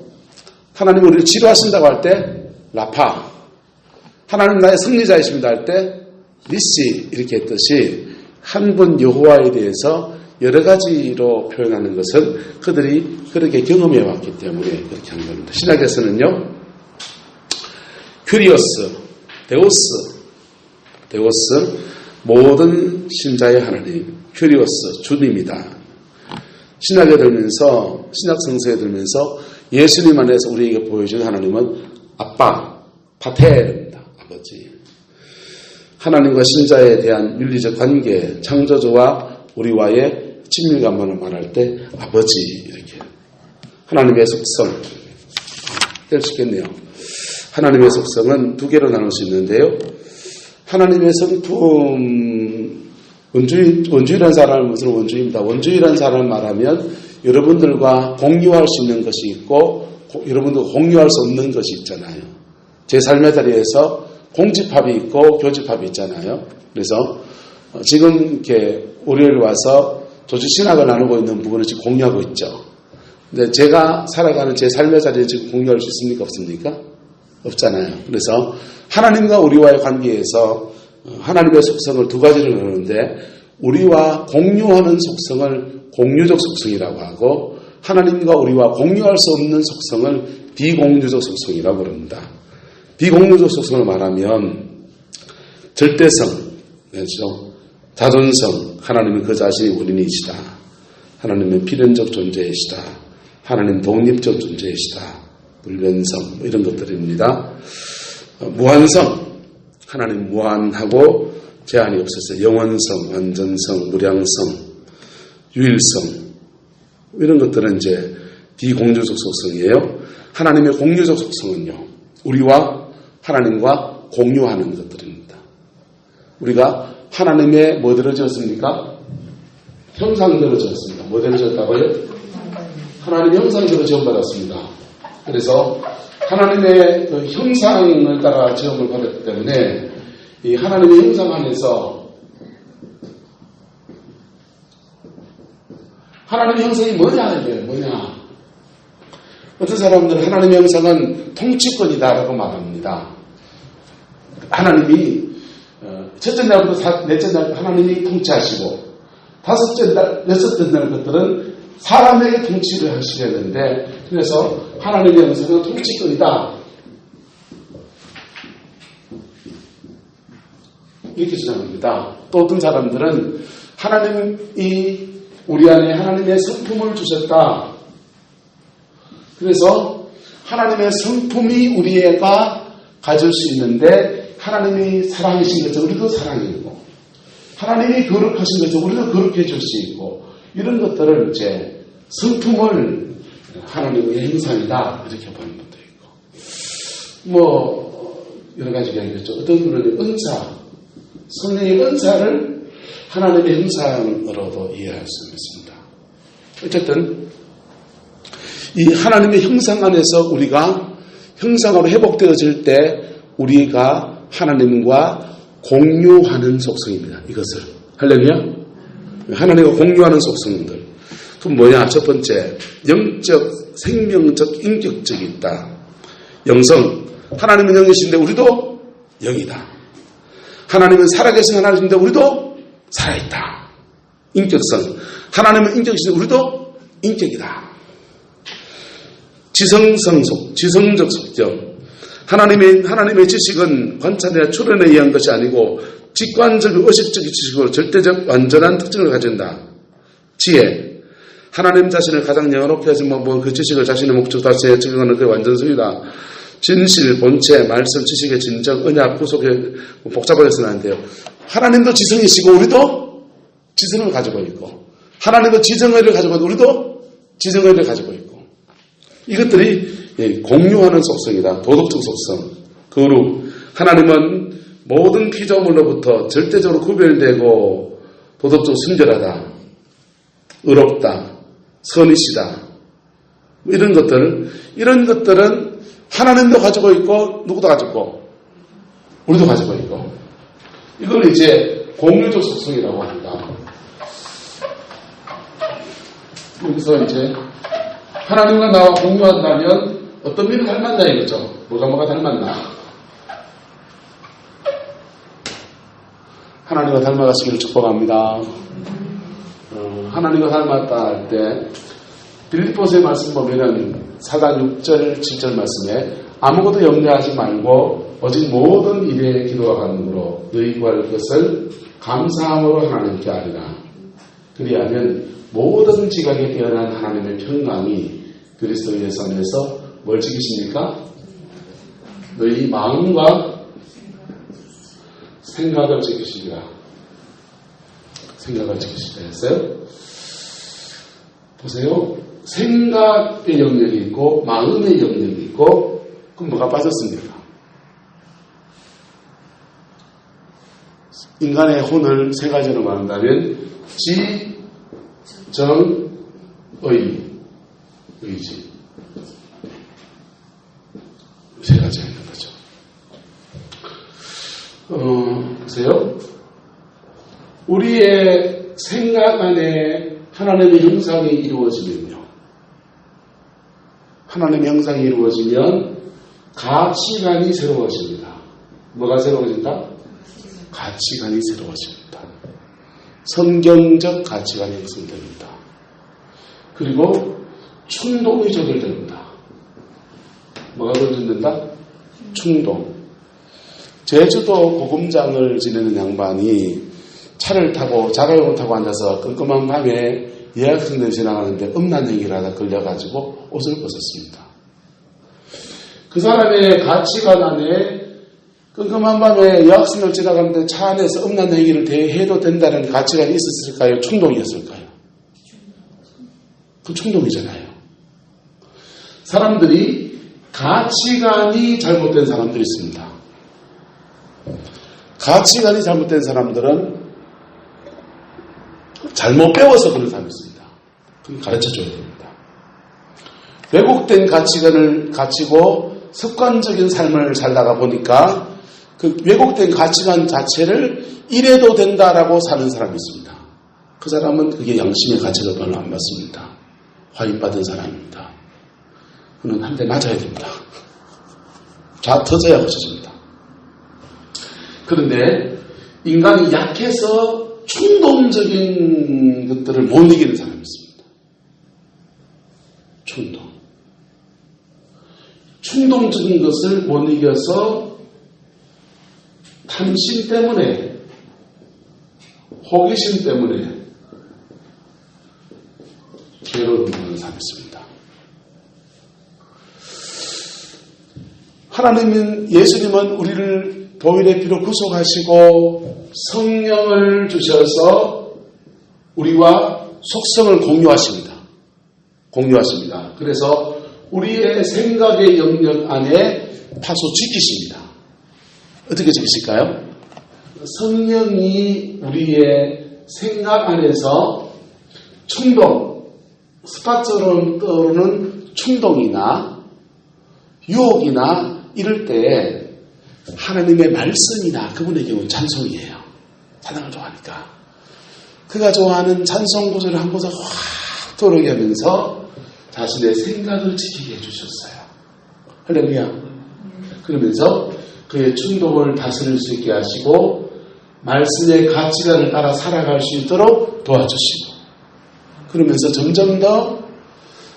하나님이 우리를 치료하신다고 할 때 라파, 하나님 나의 승리자이십니다 할 때 니시 이렇게 했듯이 한 분 여호와에 대해서 여러 가지로 표현하는 것은 그들이 그렇게 경험해 왔기 때문에 그렇게 하는 겁니다. 신약에서는요, 큐리오스, 데오스, 모든 신자의 하나님, 큐리오스, 주님이다. 신약에 들면서, 신약 성서에 들면서 예수님 안에서 우리에게 보여준 하나님은 아빠, 파테르입니다. 아버지. 하나님과 신자에 대한 윤리적 관계, 창조주와 우리와의 친밀감만을 말할 때 아버지 이렇게. 하나님의 속성, 뗄 수 있겠네요. 하나님의 속성은 두 개로 나눌 수 있는데요. 하나님의 성품, 원주의라는 사람은 무슨 원주의입니다. 원주의라는 사람을 말하면 여러분들과 공유할 수 있는 것이 있고 여러분들과 공유할 수 없는 것이 있잖아요. 제 삶의 자리에서 공집합이 있고 교집합이 있잖아요. 그래서 지금 이렇게 월요일 와서 조직 신학을 나누고 있는 부분을 지금 공유하고 있죠. 근데 제가 살아가는 제 삶의 자리에 지금 공유할 수 있습니까? 없습니까? 없잖아요. 그래서 하나님과 우리와의 관계에서 하나님의 속성을 두 가지를 나누는데 우리와 공유하는 속성을 공유적 속성이라고 하고 하나님과 우리와 공유할 수 없는 속성을 비공유적 속성이라고 부릅니다. 비공유적 속성을 말하면 절대성, 그렇죠? 자존성, 하나님은 그 자신이 원인이시다. 하나님은 필연적 존재이시다. 하나님 독립적 존재이시다. 불변성 이런 것들입니다. 무한성, 하나님 무한하고 제한이 없었어요. 영원성, 완전성, 무량성, 유일성 이런 것들은 이제 비공유적 속성이에요. 하나님의 공유적 속성은요. 우리와 하나님과 공유하는 것들입니다. 우리가 하나님의 뭐대로 지었습니까? 형상대로 지었습니다. 뭐대로 지었다고요? 하나님의 형상대로 지음받았습니다. 그래서 하나님의 그 형상을 따라 지음을 받았기 때문에 이 하나님의 형상 안에서 하나님의 형상이 뭐냐 이게 뭐냐? 어떤 사람들은 하나님의 형상은 통치권이다라고 말합니다. 하나님이 첫째 날부터 넷째 날 하나님이 통치하시고 다섯째 날, 여섯째 날 것들은 사람에게 통치를 하시려는데 그래서 하나님의 형상은 통치권이다. 이렇게 주장합니다. 또 어떤 사람들은 하나님이 우리 안에 하나님의 성품을 주셨다. 그래서 하나님의 성품이 우리가 가질 수 있는데 하나님이 사랑이신 것처럼 우리도 사랑이고 하나님이 거룩하신 것처럼 우리도 거룩해질 수 있고 이런 것들을 이제 성품을 하나님의 형상이다 이렇게 보는 것도 있고 뭐 여러 가지가 있겠죠. 어떤 분은 은사 성령의 은사를 하나님의 형상으로도 이해할 수 있습니다. 어쨌든 이 하나님의 형상 안에서 우리가 형상으로 회복되어질 때 우리가 하나님과 공유하는 속성입니다. 이것을 할렐루야. 하나님과 공유하는 속성들. 그럼 뭐냐? 첫 번째 영적, 생명적, 인격적이 있다. 영성. 하나님은 영이신데 우리도 영이다. 하나님은 살아계신 하나님인데 우리도 살아있다. 인격성. 하나님은 인격이신데 우리도 인격이다. 지성적 속정. 하나님의 지식은 관찰이나 추론에 의한 것이 아니고 직관적, 의식적 지식으로 절대적, 완전한 특징을 가진다. 지혜. 하나님 자신을 가장 영화롭게 하신 방법은 그 지식을 자신의 목적 달성에 적용하는 그 완전성이다. 진실, 본체, 말씀, 지식의 진정, 언약, 구속에 복잡하게 해서는 안 돼요. 하나님도 지성이시고 우리도 지성을 가지고 있고 하나님도 지정의를 가지고 있고 우리도 지정의를 가지고 있고 이것들이 공유하는 속성이다. 도덕적 속성, 거룩. 하나님은 모든 피조물로부터 절대적으로 구별되고 도덕적으로 순결하다, 의롭다, 선이시다. 이런 것들은 하나님도 가지고 있고 누구도 가지고 있고 우리도 가지고 있고 이걸 이제 공유적 속성이라고 합니다. 여기서 이제 하나님과 나와 공유한다면 어떤 면을 닮았나 이거죠. 뭐가 닮았나. 하나님과 닮아가시기를 축복합니다. 하나님과 닮았다 할 때 빌립보서의 말씀 보면은 4장 6절 7절 말씀에 아무것도 염려하지 말고 오직 모든 일에 기도와 간구로 너희 구할 것을 감사함으로 하나님께 아뢰라. 그리하면 모든 지각에 뛰어난 하나님의 평강이 그리스도 예수 안에서 뭘 지키십니까? 너희 마음과 생각을 지키시리라. 생각을 지키시리라 했어요. 보세요. 생각의 영역이 있고 마음의 영역이 있고 그럼 뭐가 빠졌습니까? 인간의 혼을 세 가지로 말한다면 지, 정, 의지 세 가지가 있는 거죠. 보세요. 우리의 생각 안에 하나님의 형상이 이루어지면요. 하나님의 형상이 이루어지면 가치관이 새로워집니다. 뭐가 새로워진다? 가치관이 새로워집니다. 성경적 가치관이 형성됩니다. 그리고 충동이 조절됩니다. 뭐가 조절된다? 충동. 제주도 고금장을 지내는 양반이 차를 타고 자가용을 타고 앉아서 끔끔한 밤에 예약선들 지나가는데 음란 행위를 하다 걸려가지고 옷을 벗었습니다. 그 사람의 가치관 안에 끔끔한 밤에 예약선을 지나가는데 차 안에서 음란 행위를 대해도 된다는 가치관이 있었을까요? 충동이었을까요? 그 충동이잖아요. 사람들이 가치관이 잘못된 사람들이 있습니다. 가치관이 잘못된 사람들은 잘못 배워서 그런 사람이 있습니다. 그럼 가르쳐줘야 됩니다. 왜곡된 가치관을 가지고 습관적인 삶을 살다가 보니까 그 왜곡된 가치관 자체를 이래도 된다라고 사는 사람이 있습니다. 그 사람은 그게 양심의 가치가 별로 안 맞습니다. 화입받은 사람입니다. 그는 한 대 맞아야 됩니다. 자 터져야 고쳐집니다. 그런데 인간이 약해서 충동적인 것들을 못 이기는 사람이 있습니다. 충동적인 것을 못 이겨서 탐심 때문에, 호기심 때문에 죄를 범하는 사람이 있습니다. 예수님은 우리를 보혈의 피로 구속하시고 성령을 주셔서 우리와 속성을 공유하십니다. 그래서 우리의 생각의 영역 안에 파서 지키십니다. 어떻게 지키실까요? 성령이 우리의 생각 안에서 충동, 스파처럼 떠오르는 충동이나 유혹이나 이럴 때 하나님의 말씀이나 그분의 경우는 찬송이에요. 찬양을 좋아하니까. 그가 좋아하는 찬송 구절을 한 구절 확 떠오르게 하면서 자신의 생각을 지키게 해주셨어요. 할렐루야. 그러면서 그의 충동을 다스릴 수 있게 하시고 말씀의 가치관을 따라 살아갈 수 있도록 도와주시고 그러면서 점점 더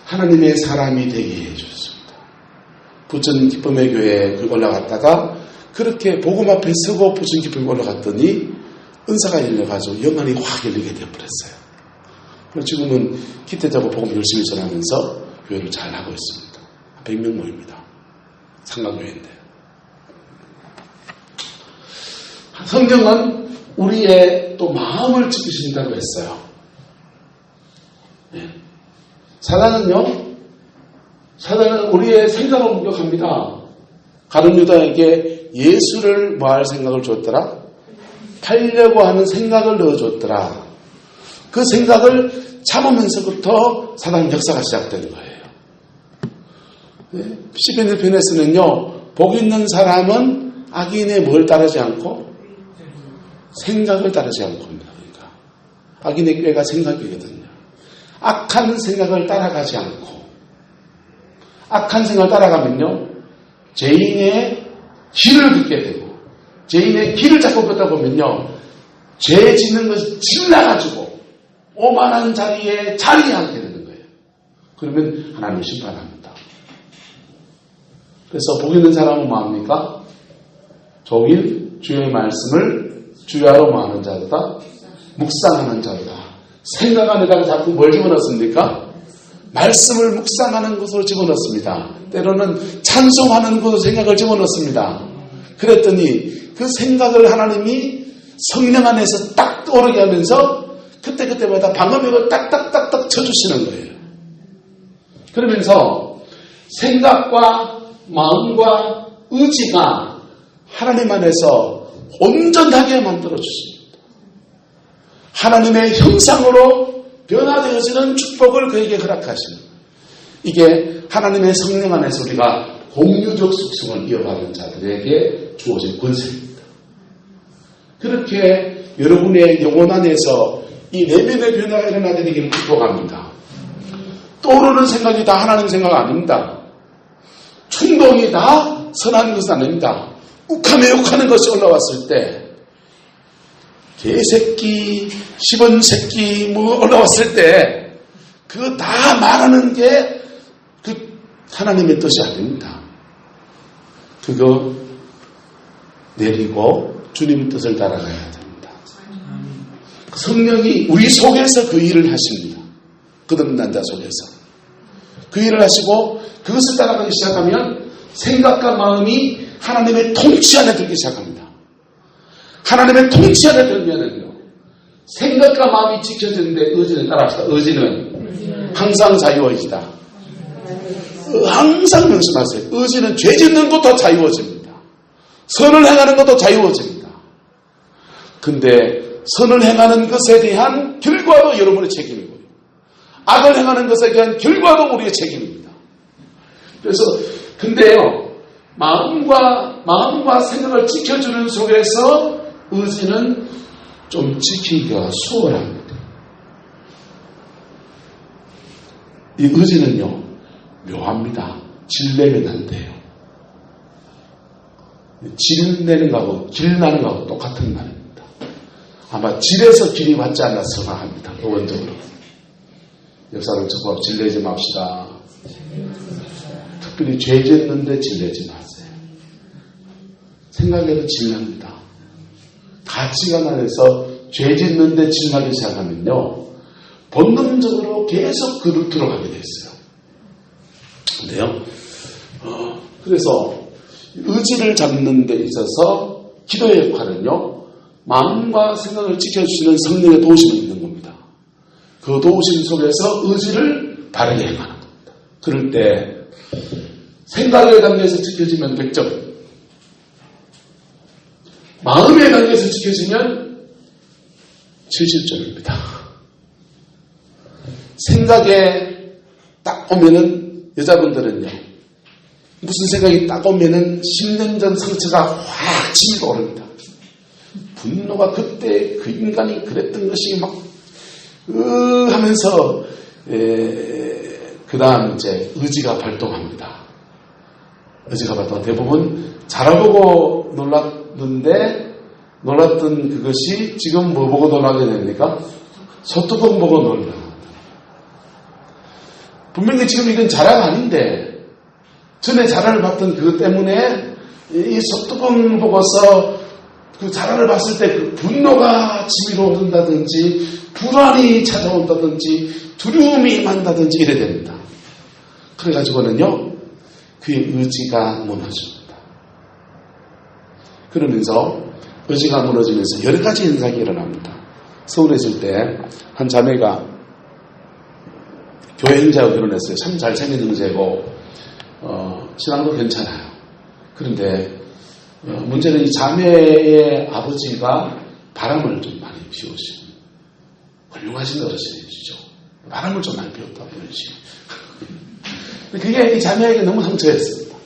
하나님의 사람이 되게 해주셨습니다. 부천 기쁨의 교회에 올라갔다가 그렇게 복음 앞에 서고 부천 기쁨에 올라갔더니 은사가 열려가지고 영안이 확 열리게 되어버렸어요. 그래서 지금은 기대 잡고 복음 열심히 전하면서 교회를 잘 하고 있습니다. 100명 모입니다. 상가교회인데. 성경은 우리의 또 마음을 지키신다고 했어요. 네. 사단은 우리의 생각을 공격합니다. 가룟 유다에게 예수를 뭐할 생각을 줬더라? 팔려고 하는 생각을 넣어줬더라. 그 생각을 참으면서부터 사단 역사가 시작되는 거예요. 네. 시편 1편에서는요, 복 있는 사람은 악인의 뭘 따르지 않고 생각을 따르지 않고 합니다. 그러니까 악인의 꾀가 생각이거든요. 악한 생각을 따라가지 않고 악한 생각을 따라가면요 죄인의 길을 긋게 되고 죄인의 길을 자꾸 걷다 보면요 죄 짓는 것이 질나가지고 오만한 자리에 자리하게 되는 거예요. 그러면 하나님이 심판합니다. 그래서 복 있는 사람은 뭐합니까? 종일 주의 말씀을 주야로 뭐하는 자다? 묵상하는 자다. 생각 안에다가 자꾸 뭘 집어넣습니까? 말씀을 묵상하는 것으로 집어넣습니다. 때로는 찬송하는 것으로 생각을 집어넣습니다. 그랬더니 그 생각을 하나님이 성령 안에서 딱 떠오르게 하면서 그때마다 방언으로 딱딱딱딱 쳐주시는 거예요. 그러면서 생각과 마음과 의지가 하나님 안에서 온전하게 만들어주십니다. 하나님의 형상으로 변화되어지는 축복을 그에게 허락하시는 이게 하나님의 성령 안에서 우리가 공유적 속성을 이어가는 자들에게 주어진 권세입니다. 그렇게 여러분의 영혼 안에서 이 내면의 변화가 일어나게 되기를 축복합니다. 떠오르는 생각이 다 하나님 생각 아닙니다. 충동이 다 선한 것은 아닙니다. 욱하며 욕하는 것이 올라왔을 때, 개새끼, 10원 새끼 뭐 올라왔을 때 그거 다 말하는 게 그 하나님의 뜻이 아닙니다. 그거 내리고 주님 뜻을 따라가야 됩니다. 성령이 우리 속에서 그 일을 하십니다. 거듭난 자 속에서 그 일을 하시고 그것을 따라가기 시작하면 생각과 마음이 하나님의 통치 안에 들기 시작합니다. 하나님의 통치 안에 들면은요, 생각과 마음이 지켜지는데 의지는 따라합시다. 의지는 항상 자유의지다. 항상 명심하세요. 의지는 죄 짓는 것도 자유워집니다. 선을 행하는 것도 자유워집니다. 근데 선을 행하는 것에 대한 결과도 여러분의 책임이고요. 악을 행하는 것에 대한 결과도 우리의 책임입니다. 그래서 근데요, 마음과 생각을 지켜주는 속에서 의지는 좀 지키기가 수월합니다. 이 의지는요, 묘합니다. 질 내면 안 돼요. 질 내는 거하고 길 나는 거하고 똑같은 말입니다. 아마 질에서 길이 맞지 않나 생각합니다. 원적으로. 역사를 접하고 질 내지 맙시다. 특별히 죄 짓는데 질 내지 마세요. 생각에도 질 납니다. 가치관 안에서 죄 짓는데 질 나기 시작하면요, 본능적으로 계속 그 루트로 가게 돼 있어요. 근데요, 그래서 의지를 잡는 데 있어서 기도의 역할은요, 마음과 생각을 지켜주시는 성령의 도우심이 있는 겁니다. 그 도우심 속에서 의지를 바르게 행하는 겁니다. 그럴 때 생각의 단계에서 지켜지면 100점, 마음의 단계에서 지켜지면 70점입니다. 생각에 딱 오면은, 여자분들은요, 무슨 생각이 딱 오면은 10년 전 상처가 확 치밀어 오릅니다. 분노가 그때 그 인간이 그랬던 것이 막 하면서 그 다음 이제 의지가 발동합니다. 의지가 발동. 대부분 잘해보고 놀랐던 그것이 지금 뭐 보고 놀라게 됩니까? 소뚜껑 보고 놀라. 분명히 지금 이건 자랑 아닌데, 전에 자랑을 받던 그것 때문에 이 소뚜껑 보고서 그 자랑을 봤을 때 그 분노가 치밀어 오른다든지, 불안이 찾아온다든지, 두려움이 임한다든지 이래 됩니다. 그래가지고는요, 그의 의지가 무너집니다. 그러면서 의지가 무너지면서 여러 가지 현상이 일어납니다. 서울에 있을 때 한 자매가 교회 형제하고 결혼했어요. 참 잘생긴 형제고 신앙도 괜찮아요. 그런데 문제는 이 자매의 아버지가 바람을 좀 많이 피우시고, 훌륭하신 어르신이시죠. 바람을 좀 많이 피웠다 그러시고, 그게 이 자매에게 너무 상처였습니다.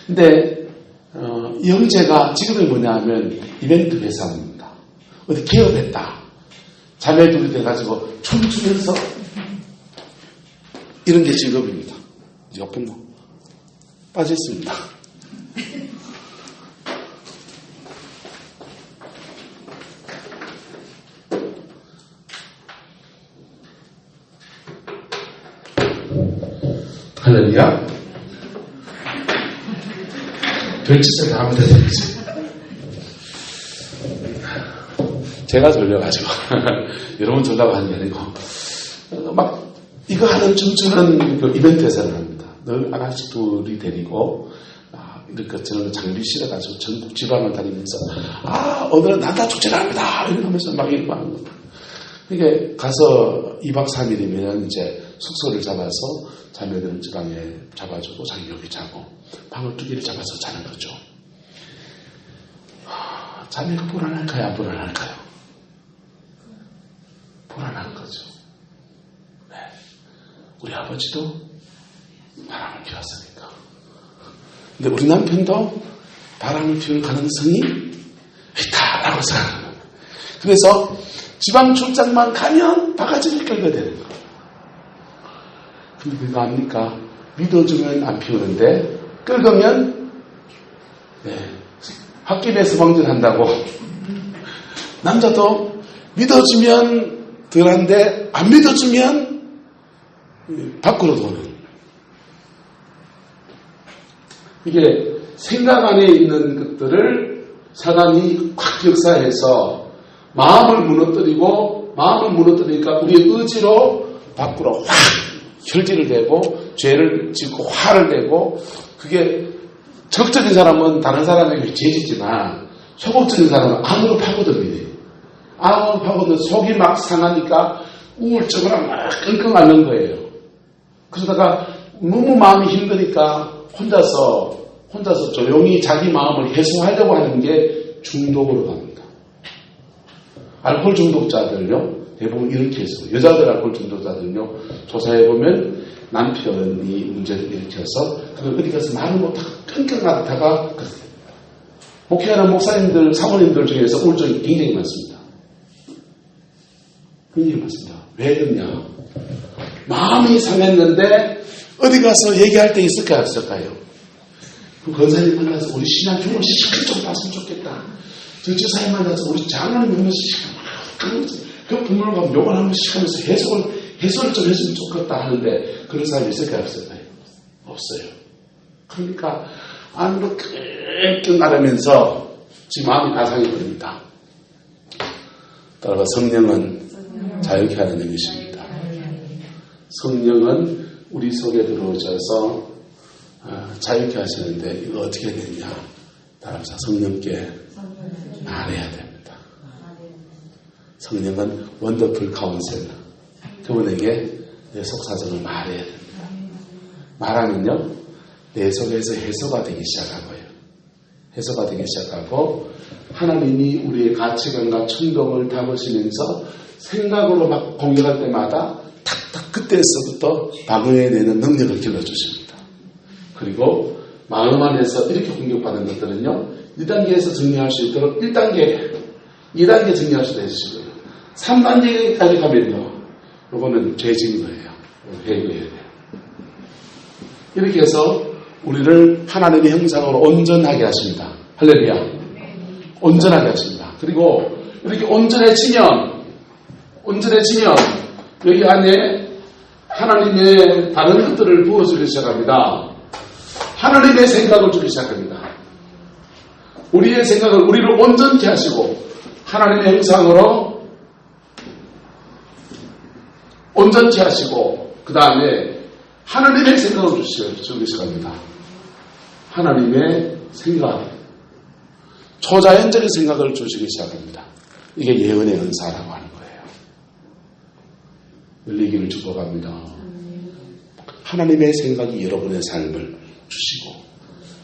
근데 이 형제가 직업이 뭐냐 하면 이벤트 회사입니다. 어디 개업했다. 자매 둘이 돼가지고 춤추면서, 이런 게 직업입니다. 옆에 빠졌습니다. 할렐루야. 별짓을 다 하면 되는지. 제가 졸려가지고 여러분 졸라고 하는 게 아니고, 막 이거 하는 춤추는 그 이벤트 회사를 합니다. 늘 아가씨 둘이 데리고 이렇게 저는 장비 실어가지고 전국 지방을 다니면서 오늘은 난다 축제를 합니다 이렇게 하면서 막 이러고 하는 겁니다. 이게 가서 2박 3일이면 이제 숙소를 잡아서 자매들은 저 방에 잡아주고 자기 여기 자고 방을 2개를 잡아서 자는 거죠. 자매가 불안할까요? 안 불안할까요? 불안한 거죠. 네. 우리 아버지도 바람을 피웠으니까. 근데 우리 남편도 바람을 피울 가능성이 있다라고 생각합니다. 그래서 지방 출장만 가면 바가지를 끌게 되는 거예요. 근데 그거 압니까? 믿어주면 안 피우는데 끓으면 홧김에 방진한다고. 남자도 믿어주면 덜한데 안 믿어주면 밖으로 도는. 이게 생각 안에 있는 것들을 사단이 확 역사해서 마음을 무너뜨리니까 우리의 의지로 밖으로 확 혈질을 내고 죄를 짓고 화를 내고, 그게 적극적인 사람은 다른 사람에게 죄짓지만 소극적인 사람은 안으로 파고듭니다. 안으로 파고들면 속이 막 상하니까 우울증을 막 끙끙 앓는 거예요. 그러다가 너무 마음이 힘드니까 혼자서 조용히 자기 마음을 해소하려고 하는 게 중독으로 갑니다. 알코올 중독자들요, 대부분 이렇게 해서, 여자들 알코올 중독자들요, 조사해보면 남편이 문제를 일으켜서 그걸 어디 가서 말을 못하고 끙끙 앓다가 목회하는 목사님들, 사모님들 중에서 우울증이 굉장히 많습니다. 굉장히 많습니다. 왜 그러냐? 마음이 상했는데 어디 가서 얘기할 때 있을까요, 없을까요? 그 권사님 만나서 우리 신앙 교훈 시간 좀 봤으면 좋겠다. 저 지사님 만나서 우리 장로님 만나서 그 부모를 가면 욕을 한 번씩 하면서 해설을 좀 했으면 좋겠다 하는데 그런 사람이 있을까요, 없을까요? 없어요. 그러니까 안으로 끙끙 앓으면서 지금 마음이 다 상해버립니다. 따라서 성령은 자유케 하는 영이십니다. 성령은 우리 속에 들어오셔서 자유케 하시는데 이거 어떻게 되냐? 따라서 성령께 말해야 됩니다. 성령은 원더풀 카운셀러, 그분에게 내 속사정을 말해야 됩니다. 말하면요, 내 속에서 해소가 되기 시작하고요. 해소가 되기 시작하고 하나님이 우리의 가치관과 충동을 담으시면서 생각으로 막 공격할 때마다 탁탁 그때서부터 방어해내는 능력을 길러주십니다. 그리고 마음 안에서 이렇게 공격받은 것들은요, 1단계에서 정리할 수 있도록 1단계, 2단계 정리할 수도 있으시고요. 3단계까지 가면요, 이거는 죄진 거예요. 회개해야 돼요. 이렇게 해서 우리를 하나님의 형상으로 온전하게 하십니다. 할렐루야. 온전하게 하십니다. 그리고 이렇게 온전해지면 여기 안에 하나님의 다른 것들을 부어주기 시작합니다. 하나님의 생각을 주기 시작합니다. 우리의 생각을, 우리를 온전케 하시고 하나님의 형상으로 온전케 하시고 그 다음에 하나님의 생각을 주기 시작합니다. 하나님의 생각, 초자연적인 생각을 주시기 시작합니다. 이게 예언의 은사라고 하는 거예요. 열리기를 축복합니다. 하나님의 생각이 여러분의 삶을 주시고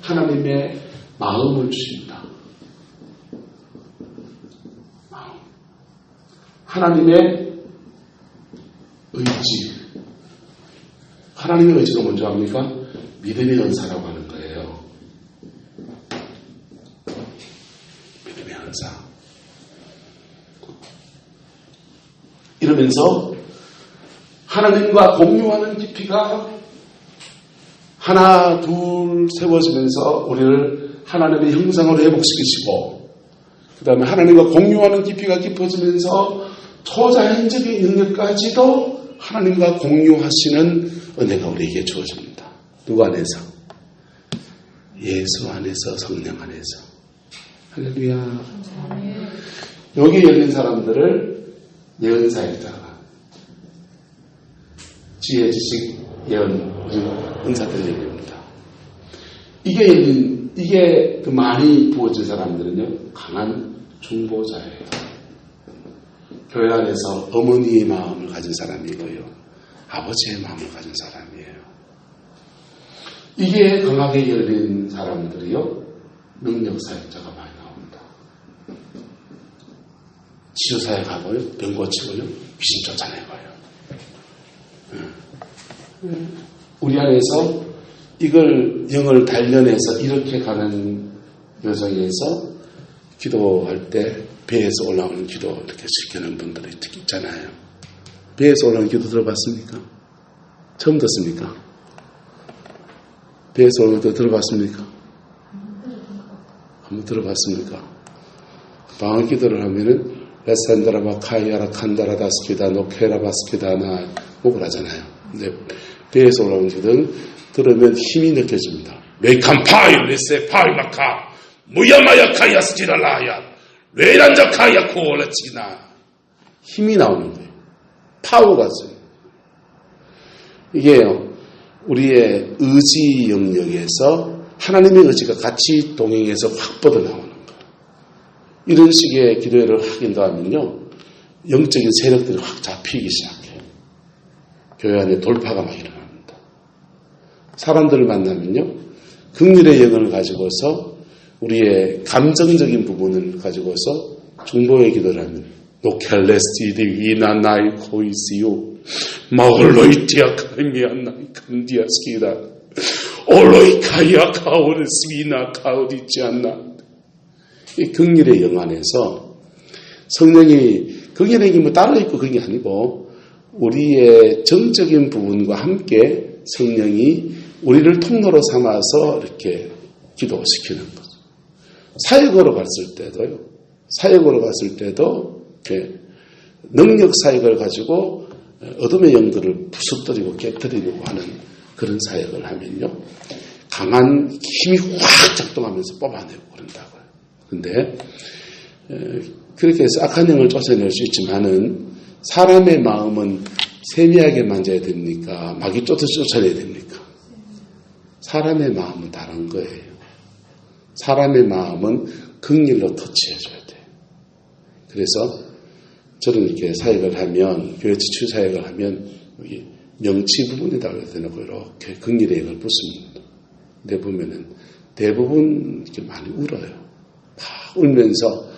하나님의 마음을 주십니다. 하나님의 의지, 하나님의 의지가 먼저 합니까? 믿음의 은사라고 하는 거예요. 믿음의 은사. 이러면서 하나님과 공유하는 깊이가 하나, 둘 세워지면서 우리를 하나님의 형상으로 회복시키시고, 그 다음에 하나님과 공유하는 깊이가 깊어지면서 초자연적인 영역까지도 하나님과 공유하시는 은혜가 우리에게 주어집니다. 누구 안에서? 예수 안에서, 성령 안에서. 할렐루야. 여기 열린 사람들을 예언사역자가, 지혜, 지식, 예언, 은사들 얘기합니다. 이게 그 많이 부어진 사람들은요, 강한 중보자예요. 교회 안에서 어머니의 마음을 가진 사람이고요, 아버지의 마음을 가진 사람이에요. 이게 강하게 열린 사람들이요, 능력사역자가 많이 나옵니다. 치유사역하고요, 병 고치고요, 귀신 쫓아내고요. 우리 안에서 이걸 영을 단련해서 이렇게 가는 여정에서 기도할 때 배에서 올라오는 기도 이렇게 시키는 분들이 있잖아요. 배에서 올라오는 기도 들어봤습니까? 처음 듣습니까? 배에서 올라올 때 들어봤습니까? 한번 들어봤습니까? 방언 기도를 하면은 레산다라바 카이아라 칸다라 다스키다 노케라 바스키다나 목을 하잖아요. 근데 배에서 올라오는 기도는 들으면 힘이 느껴집니다. 메이칸파이 레세 파이마카 무야마야 카이아스지랄라야 레란자 카이아 코올라치나 힘이 나오는 거예요. 파워가 있어요. 이게요, 우리의 의지 영역에서 하나님의 의지가 같이 동행해서 확 뻗어나오는 거예요. 이런 식의 기도회를 하긴도 하면요, 영적인 세력들이 확 잡히기 시작해요. 교회 안에 돌파가 막 일어납니다. 사람들을 만나면요, 긍휼의 영을 가지고서 우리의 감정적인 부분을 가지고서 중보의 기도를 하면 노켈레스티디 이나나이 코이시오 마올로이티아 카미안나이 칸디아스키다 올로이카이아 카오르스비나 카오디지 않나. 이 긍휼의 영 안에서 성령이, 긍휼의 영이 뭐 따로 있고 그게 아니고 우리의 정적인 부분과 함께 성령이 우리를 통로로 삼아서 이렇게 기도시키는 거죠. 사역으로 갔을 때도요, 사역으로 갔을 때도 이렇게 능력 사역을 가지고 어둠의 영들을 부수뜨리고 깨뜨리려고 하는 그런 사역을 하면요, 강한 힘이 확 작동하면서 뽑아내고 그런다고요. 근데 그렇게 해서 악한 영을 쫓아낼 수 있지만은 사람의 마음은 세미하게 만져야 됩니까? 마귀 쫓아내야 됩니까? 사람의 마음은 다른 거예요. 사람의 마음은 긍휼로 터치해줘야 돼요. 그래서 저는 이렇게 사역을 하면, 교회 지출 사역을 하면 여기 명치 부분에다 대놓고 이렇게 긍휼의 영을 붓습니다. 근데 보면은 대부분 이렇게 많이 울어요. 막 울면서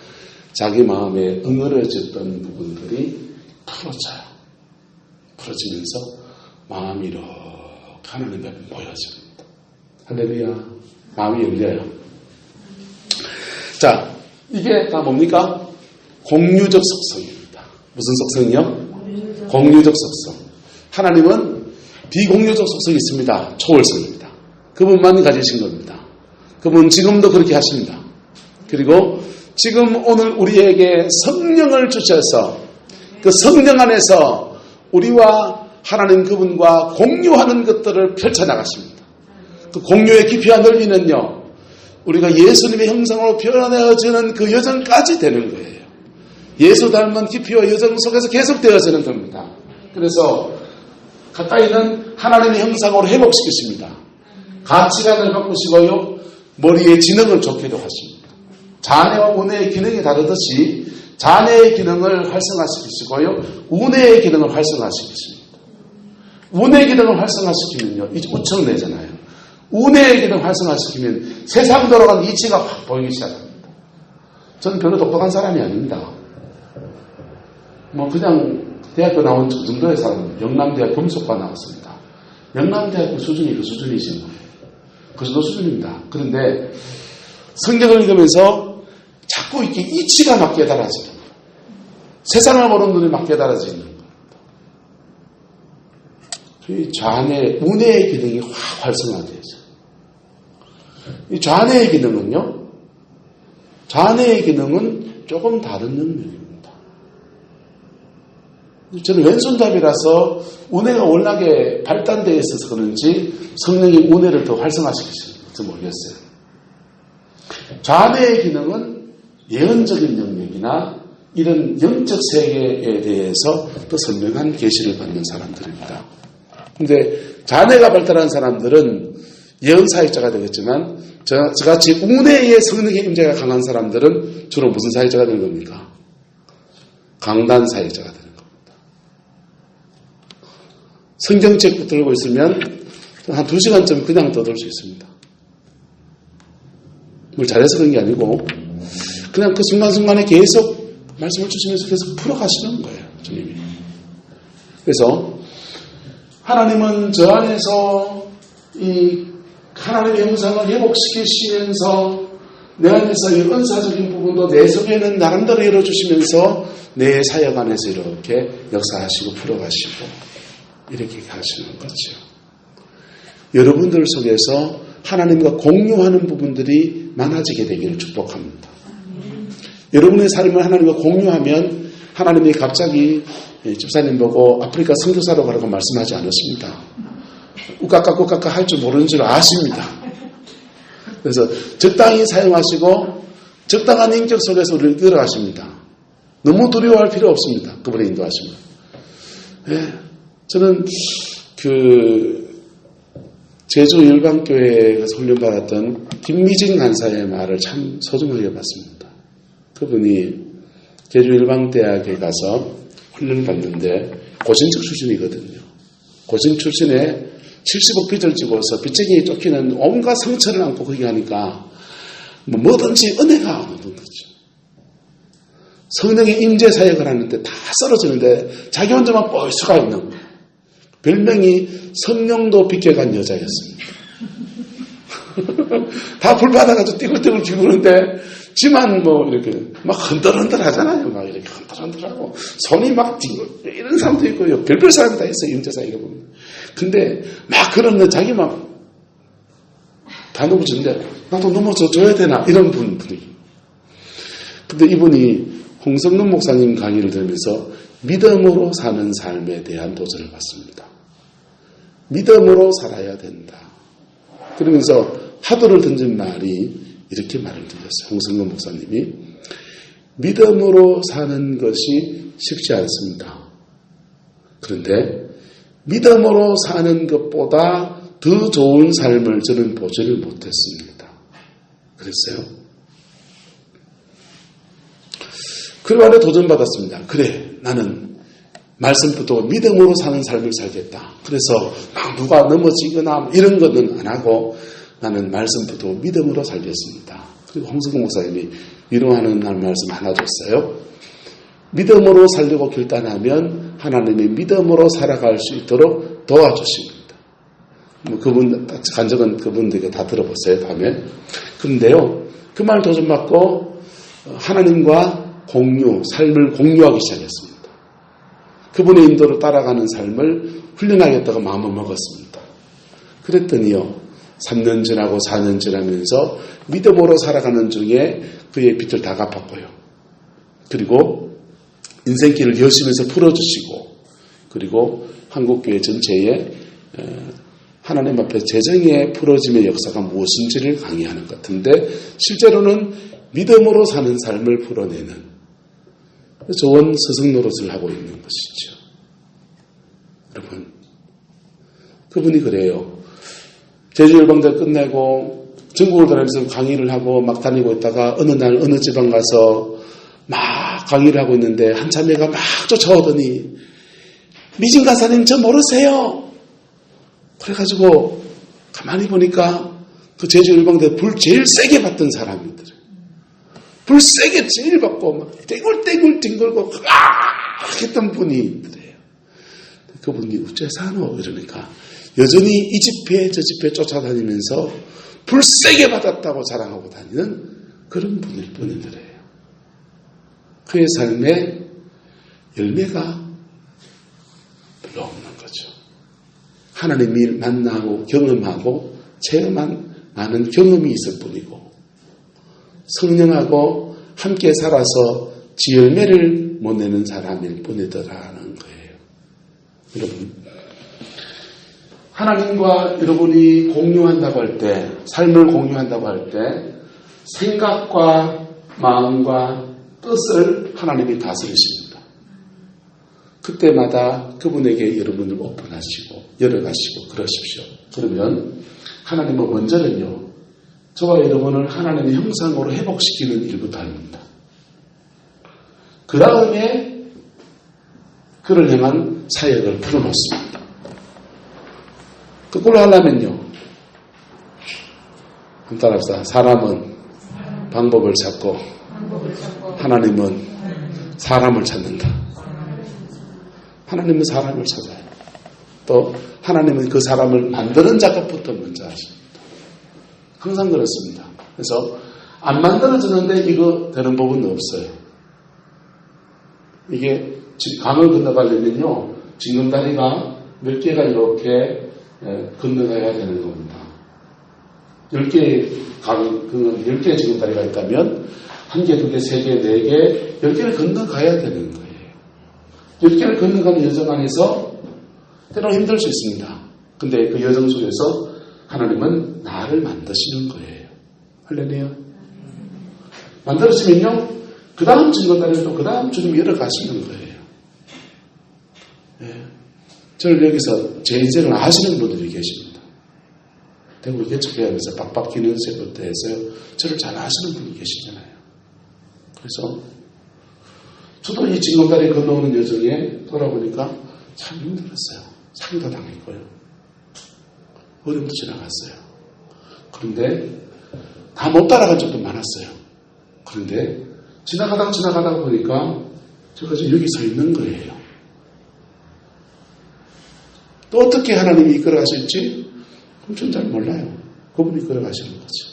자기 마음에 응어려졌던 부분들이 풀어져요. 풀어지면서 마음이 이렇게 하나님 앞에 모여집니다. 할렐루야. 마음이 열려요. 자, 이게 다 뭡니까? 공유적 속성입니다. 무슨 속성이요? 공유적 속성. 하나님은 비공유적 속성이 있습니다. 초월성입니다. 그분만 가지신 겁니다. 그분 지금도 그렇게 하십니다. 그리고 지금 오늘 우리에게 성령을 주셔서 그 성령 안에서 우리와 하나님 그분과 공유하는 것들을 펼쳐나가십니다. 그 공유의 깊이와 넓이는요, 우리가 예수님의 형상으로 변화되어지는 그 여정까지 되는 거예요. 예수 닮은 깊이와 여정 속에서 계속 되어지는 겁니다. 그래서 가까이는 하나님의 형상으로 회복시키십니다. 가치관을 바꾸시고요, 머리의 지능을 좋게도 하십니다. 자뇌와 우뇌의 기능이 다르듯이 자뇌의 기능을 활성화시키시고요, 우뇌의 기능을 활성화시키십니다. 우뇌의 기능을 활성화시키면요, 이제 우청내잖아요. 우뇌의 기능을 활성화시키면 세상 돌아가는 이치가 확 보이기 시작합니다. 저는 별로 똑똑한 사람이 아닙니다. 뭐 그냥 대학교 나온 저 정도의 사람, 영남대학 금속과 나왔습니다. 영남대학교 수준이 그 수준이신 거예요. 그 정도 수준입니다. 그런데 성경을 읽으면서 자꾸 이렇게 이치가 막 깨달아지는 거예요. 세상을 보는 눈이 막 깨달아지는 겁니다. 이 좌뇌, 우뇌의 기능이 확 활성화되죠. 이 좌뇌의 기능은요, 좌뇌의 기능은 조금 다른 능력입니다. 저는 왼손잡이라서 우뇌가 워낙에 발달되어 있어서 그런지 성령이 우뇌를 더 활성화시키실지 모르겠어요. 좌뇌의 기능은 예언적인 영역이나 이런 영적 세계에 대해서 더 선명한 계시를 받는 사람들입니다. 근데 좌뇌가 발달한 사람들은 예언 사역자가 되겠지만 저같이 우뇌의 성령의 임재가 강한 사람들은 주로 무슨 사역자가 되는 겁니까? 강단 사역자가 되는 겁니다. 성경책 들고 있으면 한 2시간쯤 그냥 떠들 수 있습니다. 뭘 잘해서 그런 게 아니고 그냥 그 순간순간에 계속 말씀을 주시면서 계속 풀어가시는 거예요. 주님이. 그래서 하나님은 저 안에서 이 하나님의 형상을 회복시키시면서 내 안에서 이 은사적인 부분도 내 속에는 나름대로 열어주시면서 내 사역 안에서 이렇게 역사하시고 풀어가시고 이렇게 하시는 거죠. 여러분들 속에서 하나님과 공유하는 부분들이 많아지게 되기를 축복합니다. 여러분의 삶을 하나님과 공유하면 하나님이 갑자기 집사님 보고 아프리카 선교사로 가라고 말씀하지 않으십니다. 우까까꾸까까 할 줄 모르는 줄 아십니다. 그래서 적당히 사용하시고 적당한 인격 속에서 우리를 끌어가십니다. 너무 두려워할 필요 없습니다. 그분의 인도하십니다. 네, 저는 제주 열방교회에서 훈련받았던 김미진 간사의 말을 참 소중하게 봤습니다. 그분이 제주 열방대학에 가서 훈련받는데 고신적 출신이거든요. 고신 출신에 70억 빚을 지고서 빚쟁이에 쫓기는 온갖 상처를 안고 거기 가니까 뭐든지 은혜가 오는 거죠. 성령의 임재 사역을 하는데 다 썰어지는데 자기 혼자만 볼 수가 있는 거예요. 별명이 성령도 비껴간 여자였습니다. 다 불받아가지고 띠글띠글 기구는데 지만 이렇게 막 흔들흔들 하잖아요. 막 이렇게 흔들흔들하고 손이 막 이런 사람도 있고요. 별별 사람이 다 있어요. 임재 사역에 보면. 근데 막 그러는데 자기 막 다 넘어지는데 나도 넘어져줘야 되나 이런 분들이. 근데 이분이 홍성근 목사님 강의를 들으면서 믿음으로 사는 삶에 대한 도전을 받습니다. 믿음으로 살아야 된다. 그러면서 화두를 던진 말이 이렇게 말을 드렸어요. 홍성근 목사님이 믿음으로 사는 것이 쉽지 않습니다. 그런데 믿음으로 사는 것보다 더 좋은 삶을 저는 보지를 못했습니다. 그랬어요. 그 말에 도전받았습니다. 그래, 나는 말씀 붙들고 믿음으로 사는 삶을 살겠다. 그래서 막 누가 넘어지거나 이런 거는 안 하고 나는 말씀 붙들고 믿음으로 살겠습니다. 그리고 홍성근 목사님이 위로하는 말씀 하나 줬어요. 믿음으로 살려고 결단하면 하나님이 믿음으로 살아갈 수 있도록 도와주십니다. 그분 간증은 그분들에게 다 들어보세요. 다음에. 그런데요, 그 말 도전받고 하나님과 삶을 공유하기 시작했습니다. 그분의 인도로 따라가는 삶을 훈련하겠다고 마음을 먹었습니다. 그랬더니요, 3년 지나고 4년 지나면서 믿음으로 살아가는 중에 그의 빚을 다 갚았고요. 그리고 인생길을 여시면서 풀어주시고, 그리고 한국교회 전체에 하나님 앞에 재정의 풀어짐의 역사가 무엇인지를 강의하는 것 같은데, 실제로는 믿음으로 사는 삶을 풀어내는 좋은 스승 노릇을 하고 있는 것이죠. 여러분, 그분이 그래요. 제주열방대 끝내고 전국을 다니면서 강의를 하고 막 다니고 있다가 어느 날 어느 지방 가서 막 강의를 하고 있는데 한 자매가 막 쫓아오더니 미진 간사님 저 모르세요? 그래가지고 가만히 보니까 그 제주열방대 불 제일 세게 받던 사람이더래요. 불 세게 제일 받고 막 땡글땡글 뒹굴고 했던 분이더래요. 그분이 어째 사노? 이러니까 여전히 이 집회 저 집회 쫓아다니면서 불 세게 받았다고 자랑하고 다니는 그런 분일 뿐이더래요. 그의 삶에 열매가 별로 없는 거죠. 하나님을 만나고 경험하고 체험한 많은 경험이 있을 뿐이고 성령하고 함께 살아서 지열매를 못 내는 사람일 뿐이더라는 거예요. 여러분, 하나님과 여러분이 공유한다고 할 때, 삶을 공유한다고 할 때 생각과 마음과 뜻을 하나님이 다스리십니다. 그때마다 그분에게 여러분을 오픈하시고 열어가시고 그러십시오. 그러면 하나님은 먼저는요, 저와 여러분을 하나님의 형상으로 회복시키는 일부터 합니다. 그 다음에 그를 향한 사역을 풀어놓습니다. 그걸로 하려면요, 한번 따라합시다. 사람은 방법을 찾고 하나님은 사람을 찾는다. 하나님은 사람을 찾아요. 또 하나님은 그 사람을 만드는 작업부터 먼저 하십니다. 항상 그렇습니다. 그래서 안 만들어지는데 이거 되는 법은 없어요. 이게 강을 건너가려면요, 징검다리가 몇 개가 이렇게 건너가야 되는 겁니다. 10개의 10개의 있다면 1개, 2개, 3개, 4개, 10개를 건너가야 되는 거예요. 10개를 건너가는 여정 안에서 때로는 힘들 수 있습니다. 근데 그 여정 속에서 하나님은 나를 만드시는 거예요. 할렐루야. 만들어지면요, 그 다음 증거다리를 또 그 다음 주님이 열어가시는 거예요. 예. 저를 여기서 제 인생을 아시는 분들이 계십니다. 대구 개척회하면서 박박 기능세부터 해서요, 저를 잘 아시는 분이 계시잖아요. 그래서 저도 이 징검다리 건너오는 여정에 돌아보니까 참 힘들었어요. 상도 당했고요. 어려움도 지나갔어요. 그런데 다 못 따라간 적도 많았어요. 그런데 지나가다 보니까 제가 지금 여기 서 있는 거예요. 또 어떻게 하나님이 이끌어 가실지 그건 잘 몰라요. 그분이 이끌어 가시는 거죠.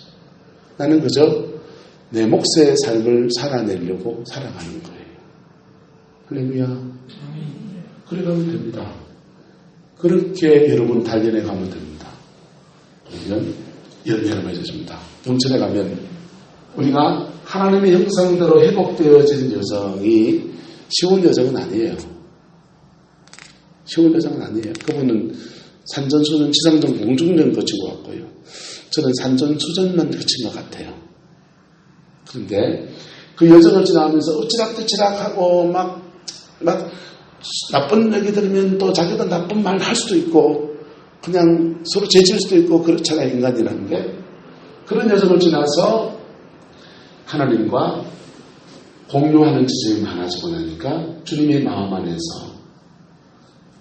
나는 그저 내 몫의 삶을 살아내려고 살아가는 거예요. 할렐루야. 그래 가면 됩니다. 그렇게 여러분 단련해 가면 됩니다. 그러면 연연해집니다. 영천에 가면 우리가 하나님의 형상대로 회복되어진 여정이 쉬운 여정은 아니에요. 쉬운 여정은 아니에요. 그분은 산전수전, 지상전, 공중전 거치고 왔고요. 저는 산전수전만 거친 것 같아요. 그런데 그 여정을 지나가면서 어찌락저찌락하고 막 나쁜 얘기 들으면 또 자기도 나쁜 말 할 수도 있고 그냥 서로 재질 수도 있고 그렇잖아요. 인간이라는 게. 그런 여정을 지나서 하나님과 공유하는 지점이 많아지고 나니까 주님의 마음 안에서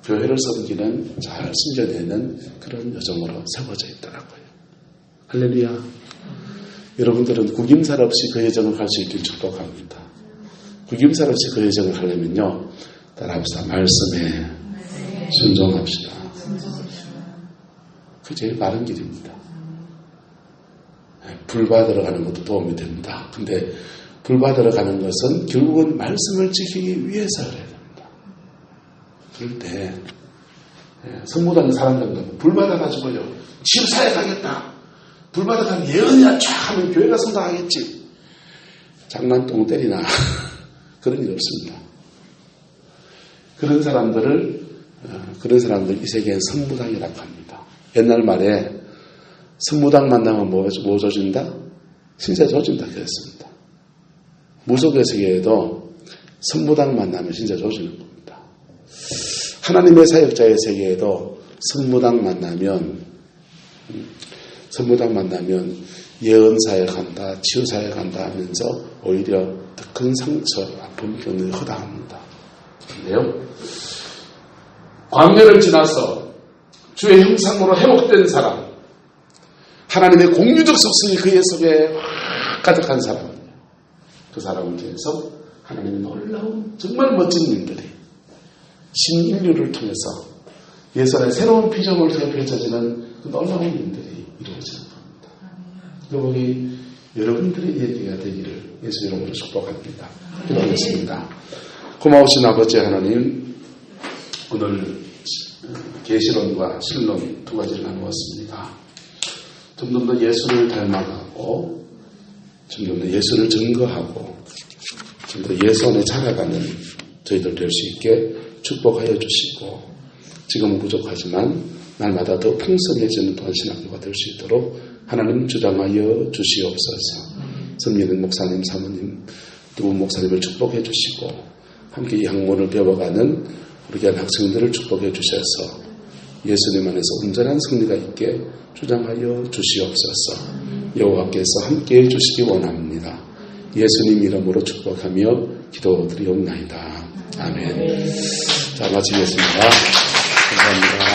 교회를 섬기는 잘 숨겨내는 그런 여정으로 세워져 있더라고요. 할렐루야. 여러분들은 구김살 없이 그 여정을 갈 수 있길 축복합니다. 구김살 없이 그 여정을 하려면요, 따라합시다. 말씀에 순종합시다. 그게 제일 바른 길입니다. 불 받으러 가는 것도 도움이 됩니다. 근데 불 받으러 가는 것은 결국은 말씀을 지키기 위해서 그래야 됩니다. 그럴 때 성모당 사람들은 불 받아가지고요, 치유사에 가겠다, 불 받아가면 예언이야 쫙 하면 교회가 성장하겠지, 장난똥 때리나 그런 일 없습니다. 그런 사람들 이 세계엔 성무당이라고 합니다. 옛날 말에 성무당 만나면 뭐 조진다? 신세 조진다 그랬습니다. 무속의 세계에도 성무당 만나면 신세 조지는 겁니다. 하나님의 사역자의 세계에도 성무당 만나면 예언 사역한다, 치유 사역한다 하면서 오히려 더 큰 상처, 아픔, 견을 허다합니다. 그런데요, 광야를 지나서 주의 형상으로 회복된 사람, 하나님의 공유적 속성이 그의 속에 가득한 사람, 그 사람을 통해서 하나님의 놀라운 정말 멋진 일들이 신인류를 통해서 예수의 새로운 비전을 통해 펼쳐지는 그 놀라운 일들이 이루어지는 겁니다. 여러분이 여러분들의 얘기가 되기를 예수 이름으로 축복합니다. 기도하겠습니다. 고마우신 아버지 하나님, 오늘 계시론과 신론 두 가지를 나누었습니다. 점점 더 예수를 닮아가고 점점 더 예수를 증거하고 좀 더 예수 안에 자라가는 저희들 될 수 있게 축복하여 주시고, 지금은 부족하지만 날마다 더 풍성해지는 또한 신학교가 될 수 있도록 하나님 주장하여 주시옵소서. 섬기는 목사님, 사모님, 두 목사님을 축복해 주시고 함께 이 학문을 배워가는 우리 교회 학생들을 축복해 주셔서 예수님 안에서 온전한 승리가 있게 주장하여 주시옵소서. 여호와께서 함께해 주시기 원합니다. 예수님 이름으로 축복하며 기도드리옵나이다. 아멘. 자, 마치겠습니다. 감사합니다.